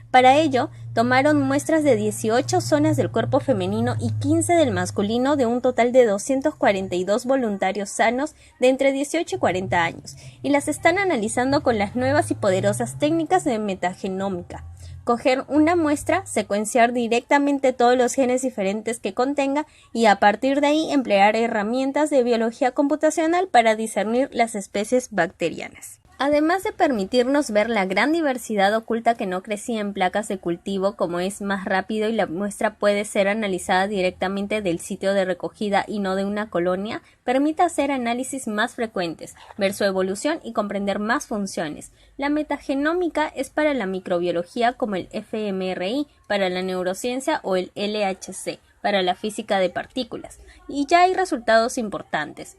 Para ello, tomaron muestras de 18 zonas del cuerpo femenino y 15 del masculino de un total de 242 voluntarios sanos de entre 18 y 40 años, y las están analizando con las nuevas y poderosas técnicas de metagenómica. Coger una muestra, secuenciar directamente todos los genes diferentes que contenga y a partir de ahí emplear herramientas de biología computacional para discernir las especies bacterianas. Además de permitirnos ver la gran diversidad oculta que no crecía en placas de cultivo, como es más rápido y la muestra puede ser analizada directamente del sitio de recogida y no de una colonia, permite hacer análisis más frecuentes, ver su evolución y comprender más funciones. La metagenómica es para la microbiología como el fMRI, para la neurociencia o el LHC, para la física de partículas, y ya hay resultados importantes.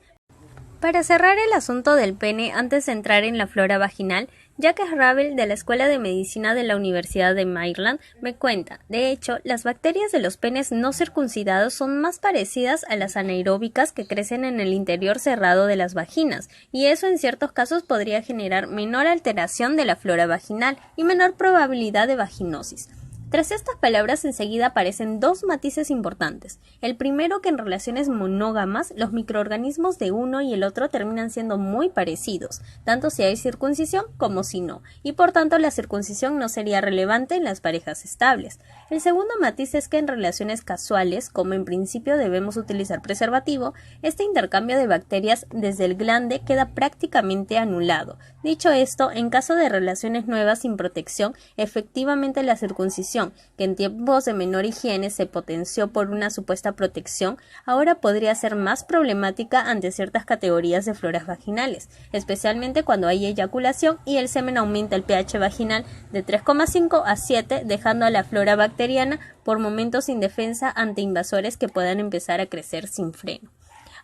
Para cerrar el asunto del pene antes de entrar en la flora vaginal, Jacques Ravel de la Escuela de Medicina de la Universidad de Maryland me cuenta, de hecho, las bacterias de los penes no circuncidados son más parecidas a las anaeróbicas que crecen en el interior cerrado de las vaginas, y eso en ciertos casos podría generar menor alteración de la flora vaginal y menor probabilidad de vaginosis. Tras estas palabras enseguida aparecen dos matices importantes. El primero, que en relaciones monógamas los microorganismos de uno y el otro terminan siendo muy parecidos, tanto si hay circuncisión como si no, y por tanto la circuncisión no sería relevante en las parejas estables. El segundo matiz es que en relaciones casuales, como en principio debemos utilizar preservativo, este intercambio de bacterias desde el glande queda prácticamente anulado. Dicho esto, en caso de relaciones nuevas sin protección, efectivamente la circuncisión, que en tiempos de menor higiene se potenció por una supuesta protección, ahora podría ser más problemática ante ciertas categorías de floras vaginales, especialmente cuando hay eyaculación y el semen aumenta el pH vaginal de 3,5 a 7, dejando a la flora bacteriana por momentos indefensa ante invasores que puedan empezar a crecer sin freno.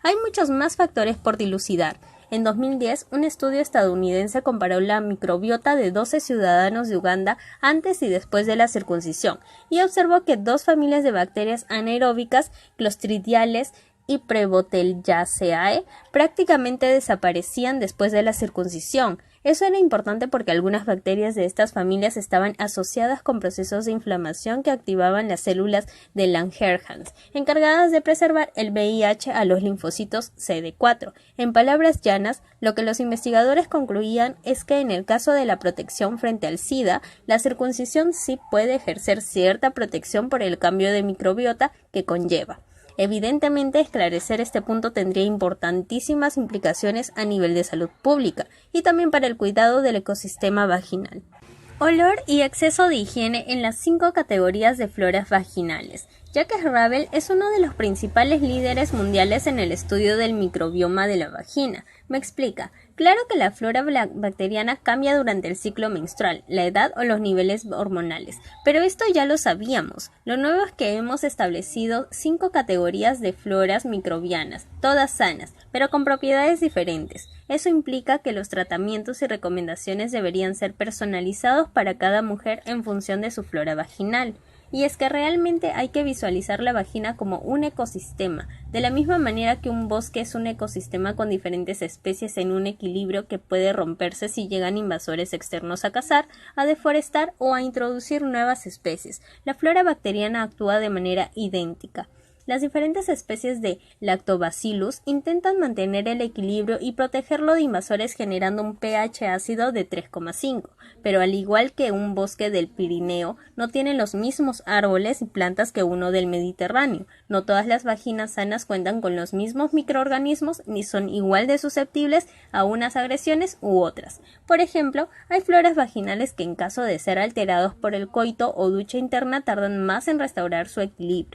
Hay muchos más factores por dilucidar. En 2010, un estudio estadounidense comparó la microbiota de 12 ciudadanos de Uganda antes y después de la circuncisión y observó que dos familias de bacterias anaeróbicas, Clostridiales y Prevotellariaceae, prácticamente desaparecían después de la circuncisión. Eso era importante porque algunas bacterias de estas familias estaban asociadas con procesos de inflamación que activaban las células de Langerhans, encargadas de preservar el VIH a los linfocitos CD4. En palabras llanas, lo que los investigadores concluían es que en el caso de la protección frente al SIDA, la circuncisión sí puede ejercer cierta protección por el cambio de microbiota que conlleva. Evidentemente, esclarecer este punto tendría importantísimas implicaciones a nivel de salud pública y también para el cuidado del ecosistema vaginal. Olor y exceso de higiene en las 5 categorías de floras vaginales. Jacques Ravel es uno de los principales líderes mundiales en el estudio del microbioma de la vagina. Me explica. Claro que la flora bacteriana cambia durante el ciclo menstrual, la edad o los niveles hormonales, pero esto ya lo sabíamos. Lo nuevo es que hemos establecido 5 categorías de floras microbianas, todas sanas, pero con propiedades diferentes. Eso implica que los tratamientos y recomendaciones deberían ser personalizados para cada mujer en función de su flora vaginal. Y es que realmente hay que visualizar la vagina como un ecosistema, de la misma manera que un bosque es un ecosistema con diferentes especies en un equilibrio que puede romperse si llegan invasores externos a cazar, a deforestar o a introducir nuevas especies. La flora bacteriana actúa de manera idéntica. Las diferentes especies de Lactobacillus intentan mantener el equilibrio y protegerlo de invasores generando un pH ácido de 3,5, pero al igual que un bosque del Pirineo, no tienen los mismos árboles y plantas que uno del Mediterráneo. No todas las vaginas sanas cuentan con los mismos microorganismos ni son igual de susceptibles a unas agresiones u otras. Por ejemplo, hay floras vaginales que en caso de ser alterados por el coito o ducha interna tardan más en restaurar su equilibrio.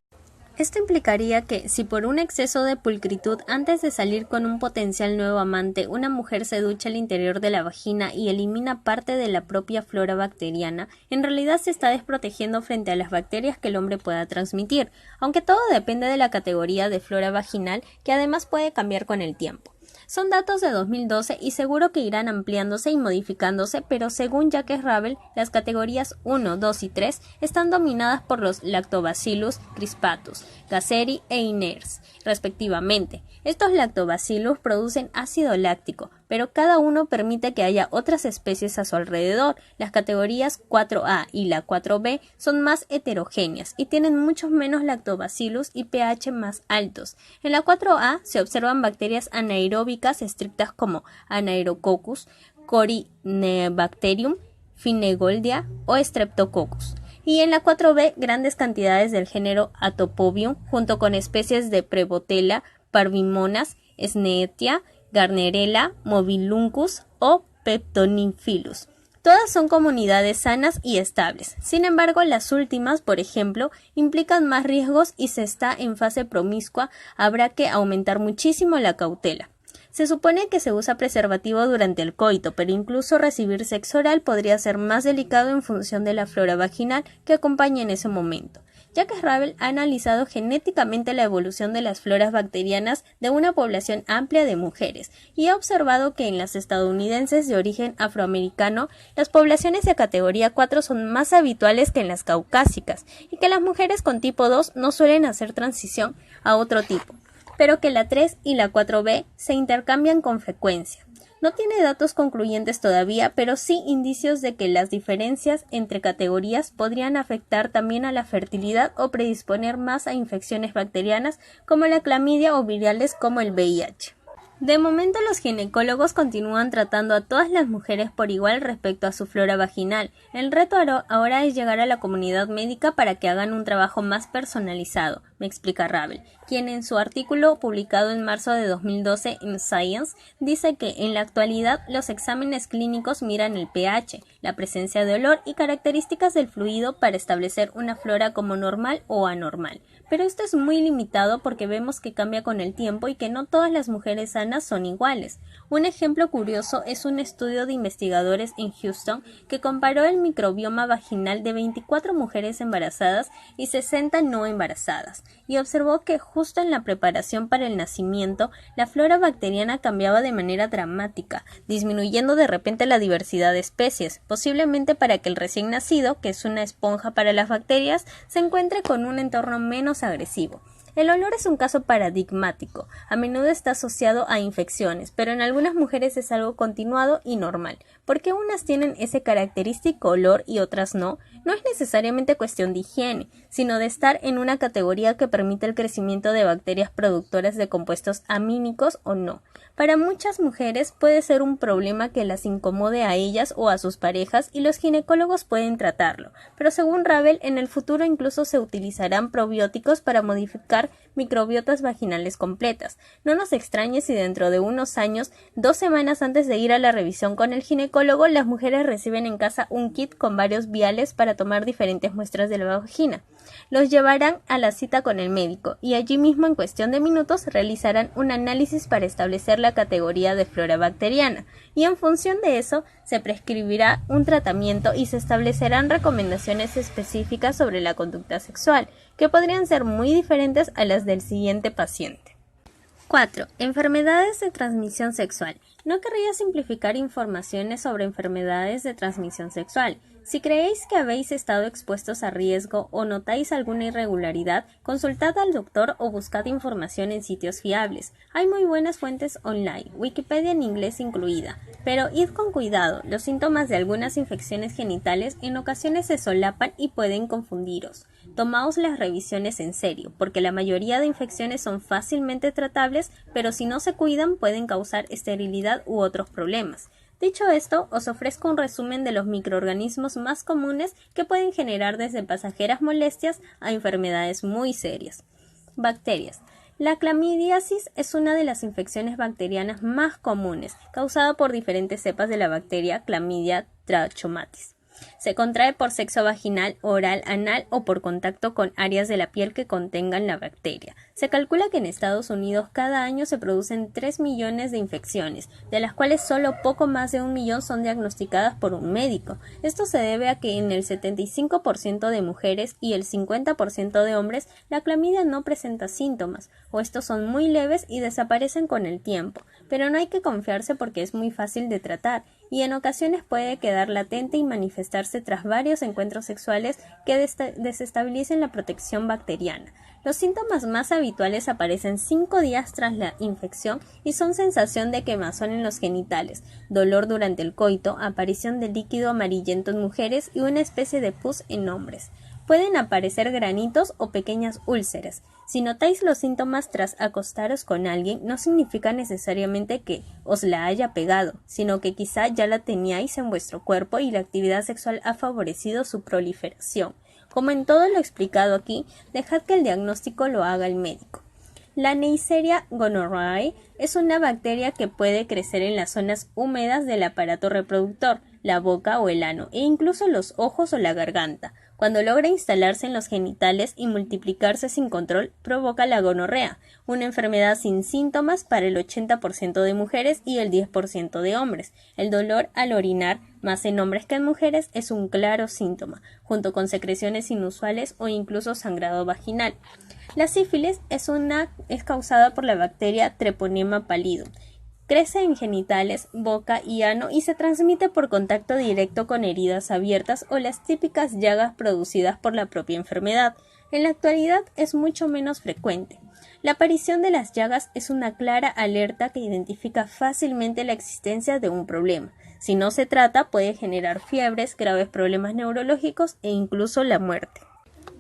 Esto implicaría que, si por un exceso de pulcritud antes de salir con un potencial nuevo amante, una mujer se ducha el interior de la vagina y elimina parte de la propia flora bacteriana, en realidad se está desprotegiendo frente a las bacterias que el hombre pueda transmitir, aunque todo depende de la categoría de flora vaginal, que además puede cambiar con el tiempo. Son datos de 2012 y seguro que irán ampliándose y modificándose, pero según Jacques Ravel, las categorías 1, 2 y 3 están dominadas por los Lactobacillus crispatus, Gasseri e Iners, respectivamente. Estos lactobacillus producen ácido láctico, pero cada uno permite que haya otras especies a su alrededor. Las categorías 4A y la 4B son más heterogéneas y tienen muchos menos lactobacillus y pH más altos. En la 4A se observan bacterias anaeróbicas estrictas como Anaerococcus, Corynebacterium, Finegoldia o Streptococcus. Y en la 4B grandes cantidades del género Atopobium junto con especies de Prevotella, Parvimonas, Sneetia, Garnerella, Mobiluncus o Peptonymphilus. Todas son comunidades sanas y estables. Sin embargo, las últimas, por ejemplo, implican más riesgos y si está en fase promiscua, habrá que aumentar muchísimo la cautela. Se supone que se usa preservativo durante el coito, pero incluso recibir sexo oral podría ser más delicado en función de la flora vaginal que acompaña en ese momento. Jacques Ravel ha analizado genéticamente la evolución de las floras bacterianas de una población amplia de mujeres y ha observado que en las estadounidenses de origen afroamericano las poblaciones de categoría 4 son más habituales que en las caucásicas y que las mujeres con tipo 2 no suelen hacer transición a otro tipo, pero que la 3 y la 4B se intercambian con frecuencia. No tiene datos concluyentes todavía, pero sí indicios de que las diferencias entre categorías podrían afectar también a la fertilidad o predisponer más a infecciones bacterianas como la clamidia o virales como el VIH. De momento los ginecólogos continúan tratando a todas las mujeres por igual respecto a su flora vaginal. El reto ahora es llegar a la comunidad médica para que hagan un trabajo más personalizado, me explica Ravel, quien en su artículo publicado en marzo de 2012 en Science dice que en la actualidad los exámenes clínicos miran el pH, la presencia de olor y características del fluido para establecer una flora como normal o anormal. Pero esto es muy limitado porque vemos que cambia con el tiempo y que no todas las mujeres sanas son iguales. Un ejemplo curioso es un estudio de investigadores en Houston que comparó el microbioma vaginal de 24 mujeres embarazadas y 60 no embarazadas, y observó que justo en la preparación para el nacimiento, la flora bacteriana cambiaba de manera dramática, disminuyendo de repente la diversidad de especies, posiblemente para que el recién nacido, que es una esponja para las bacterias, se encuentre con un entorno menos agresivo. El olor es un caso paradigmático, a menudo está asociado a infecciones, pero en algunas mujeres es algo continuado y normal. ¿Por qué unas tienen ese característico olor y otras no? No es necesariamente cuestión de higiene, sino de estar en una categoría que permite el crecimiento de bacterias productoras de compuestos amínicos o no. Para muchas mujeres puede ser un problema que las incomode a ellas o a sus parejas y los ginecólogos pueden tratarlo, pero según Ravel, en el futuro incluso se utilizarán probióticos para modificar microbiotas vaginales completas. No nos extrañe si dentro de unos años, 2 semanas antes de ir a la revisión con el ginecólogo, las mujeres reciben en casa un kit con varios viales para tomar diferentes muestras de la vagina. Los llevarán a la cita con el médico y allí mismo en cuestión de minutos realizarán un análisis para establecer la categoría de flora bacteriana y en función de eso se prescribirá un tratamiento y se establecerán recomendaciones específicas sobre la conducta sexual que podrían ser muy diferentes a las del siguiente paciente. 4. Enfermedades de transmisión sexual. No querría simplificar informaciones sobre enfermedades de transmisión sexual. Si creéis que habéis estado expuestos a riesgo o notáis alguna irregularidad, consultad al doctor o buscad información en sitios fiables. Hay muy buenas fuentes online, Wikipedia en inglés incluida, pero id con cuidado. Los síntomas de algunas infecciones genitales en ocasiones se solapan y pueden confundiros. Tomaos las revisiones en serio, porque la mayoría de infecciones son fácilmente tratables, pero si no se cuidan pueden causar esterilidad u otros problemas. Dicho esto, os ofrezco un resumen de los microorganismos más comunes que pueden generar desde pasajeras molestias a enfermedades muy serias. Bacterias. La clamidiasis es una de las infecciones bacterianas más comunes, causada por diferentes cepas de la bacteria Clamidia trachomatis. Se contrae por sexo vaginal, oral, anal o por contacto con áreas de la piel que contengan la bacteria. Se calcula que en Estados Unidos cada año se producen 3 millones de infecciones, de las cuales solo poco más de 1 millón son diagnosticadas por un médico. Esto se debe a que en el 75% de mujeres y el 50% de hombres la clamidia no presenta síntomas, o estos son muy leves y desaparecen con el tiempo, pero no hay que confiarse porque es muy fácil de tratar y en ocasiones puede quedar latente y manifestarse tras varios encuentros sexuales que desestabilicen la protección bacteriana. Los síntomas más habituales aparecen 5 días tras la infección y son sensación de quemazón en los genitales, dolor durante el coito, aparición de líquido amarillento en mujeres y una especie de pus en hombres. Pueden aparecer granitos o pequeñas úlceras. Si notáis los síntomas tras acostaros con alguien, no significa necesariamente que os la haya pegado, sino que quizá ya la teníais en vuestro cuerpo y la actividad sexual ha favorecido su proliferación. Como en todo lo explicado aquí, dejad que el diagnóstico lo haga el médico. La Neisseria gonorrhoeae es una bacteria que puede crecer en las zonas húmedas del aparato reproductor, la boca o el ano, e incluso los ojos o la garganta. Cuando logra instalarse en los genitales y multiplicarse sin control, provoca la gonorrea, una enfermedad sin síntomas para el 80% de mujeres y el 10% de hombres. El dolor al orinar, más en hombres que en mujeres, es un claro síntoma, junto con secreciones inusuales o incluso sangrado vaginal. La sífilis es causada por la bacteria Treponema pallidum. Crece en genitales, boca y ano y se transmite por contacto directo con heridas abiertas o las típicas llagas producidas por la propia enfermedad. En la actualidad es mucho menos frecuente. La aparición de las llagas es una clara alerta que identifica fácilmente la existencia de un problema. Si no se trata, puede generar fiebres, graves problemas neurológicos e incluso la muerte.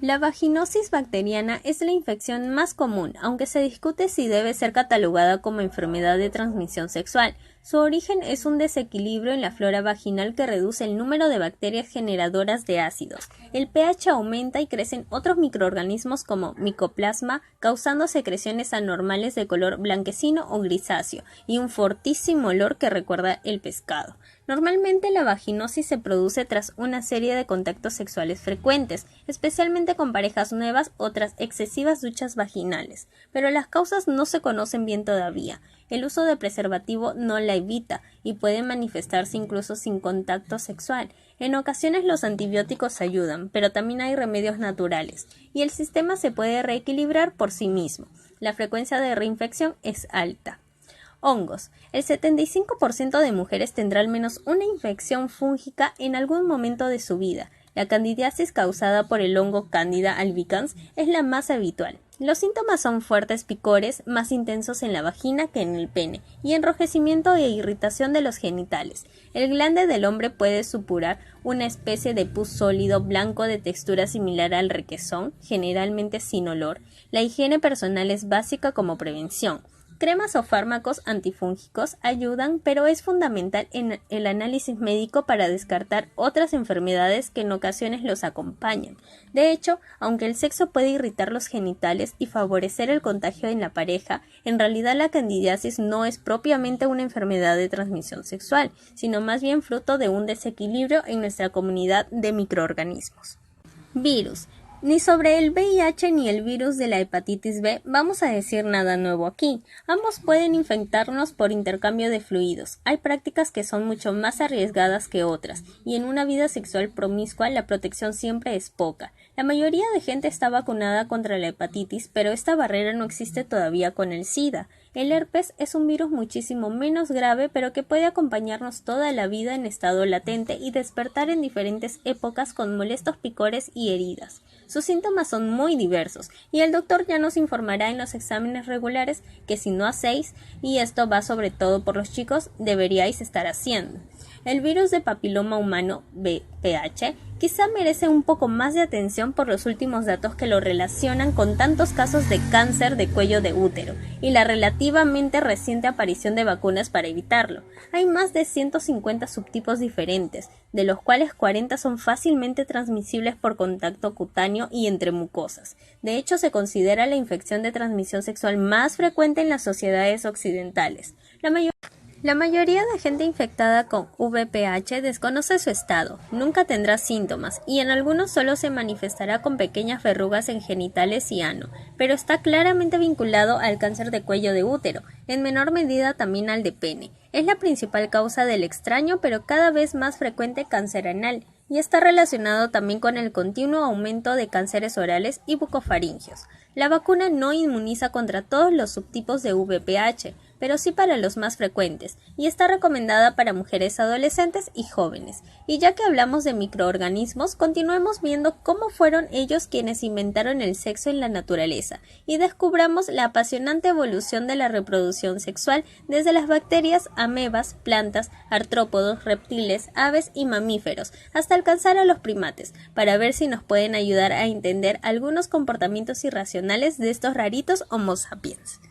La vaginosis bacteriana es la infección más común, aunque se discute si debe ser catalogada como enfermedad de transmisión sexual. Su origen es un desequilibrio en la flora vaginal que reduce el número de bacterias generadoras de ácidos. El pH aumenta y crecen otros microorganismos como micoplasma, causando secreciones anormales de color blanquecino o grisáceo y un fortísimo olor que recuerda el pescado. Normalmente la vaginosis se produce tras una serie de contactos sexuales frecuentes, especialmente con parejas nuevas o tras excesivas duchas vaginales, pero las causas no se conocen bien todavía. El uso de preservativo no la evita y puede manifestarse incluso sin contacto sexual. En ocasiones los antibióticos ayudan, pero también hay remedios naturales, y el sistema se puede reequilibrar por sí mismo. La frecuencia de reinfección es alta. Hongos. El 75% de mujeres tendrá al menos una infección fúngica en algún momento de su vida. La candidiasis causada por el hongo Candida albicans es la más habitual. Los síntomas son fuertes picores, más intensos en la vagina que en el pene, y enrojecimiento e irritación de los genitales. El glande del hombre puede supurar una especie de pus sólido blanco de textura similar al requesón, generalmente sin olor. La higiene personal es básica como prevención. Cremas o fármacos antifúngicos ayudan, pero es fundamental en el análisis médico para descartar otras enfermedades que en ocasiones los acompañan. De hecho, aunque el sexo puede irritar los genitales y favorecer el contagio en la pareja, en realidad la candidiasis no es propiamente una enfermedad de transmisión sexual, sino más bien fruto de un desequilibrio en nuestra comunidad de microorganismos. Virus. Ni sobre el VIH ni el virus de la hepatitis B vamos a decir nada nuevo aquí. Ambos pueden infectarnos por intercambio de fluidos. Hay prácticas que son mucho más arriesgadas que otras, y en una vida sexual promiscua la protección siempre es poca. La mayoría de gente está vacunada contra la hepatitis, pero esta barrera no existe todavía con el SIDA. El herpes es un virus muchísimo menos grave, pero que puede acompañarnos toda la vida en estado latente y despertar en diferentes épocas con molestos picores y heridas. Sus síntomas son muy diversos, y el doctor ya nos informará en los exámenes regulares que si no hacéis, y esto va sobre todo por los chicos, deberíais estar haciendo. El virus de papiloma humano, VPH, quizá merece un poco más de atención por los últimos datos que lo relacionan con tantos casos de cáncer de cuello de útero y la relativamente reciente aparición de vacunas para evitarlo. Hay más de 150 subtipos diferentes, de los cuales 40 son fácilmente transmisibles por contacto cutáneo y entre mucosas. De hecho, se considera la infección de transmisión sexual más frecuente en las sociedades occidentales. La mayoría de gente infectada con VPH desconoce su estado, nunca tendrá síntomas y en algunos solo se manifestará con pequeñas verrugas en genitales y ano, pero está claramente vinculado al cáncer de cuello de útero, en menor medida también al de pene. Es la principal causa del extraño pero cada vez más frecuente cáncer anal y está relacionado también con el continuo aumento de cánceres orales y bucofaringios. La vacuna no inmuniza contra todos los subtipos de VPH, pero sí para los más frecuentes, y está recomendada para mujeres adolescentes y jóvenes. Y ya que hablamos de microorganismos, continuemos viendo cómo fueron ellos quienes inventaron el sexo en la naturaleza, y descubramos la apasionante evolución de la reproducción sexual desde las bacterias, amebas, plantas, artrópodos, reptiles, aves y mamíferos, hasta alcanzar a los primates, para ver si nos pueden ayudar a entender algunos comportamientos irracionales de estos raritos Homo sapiens.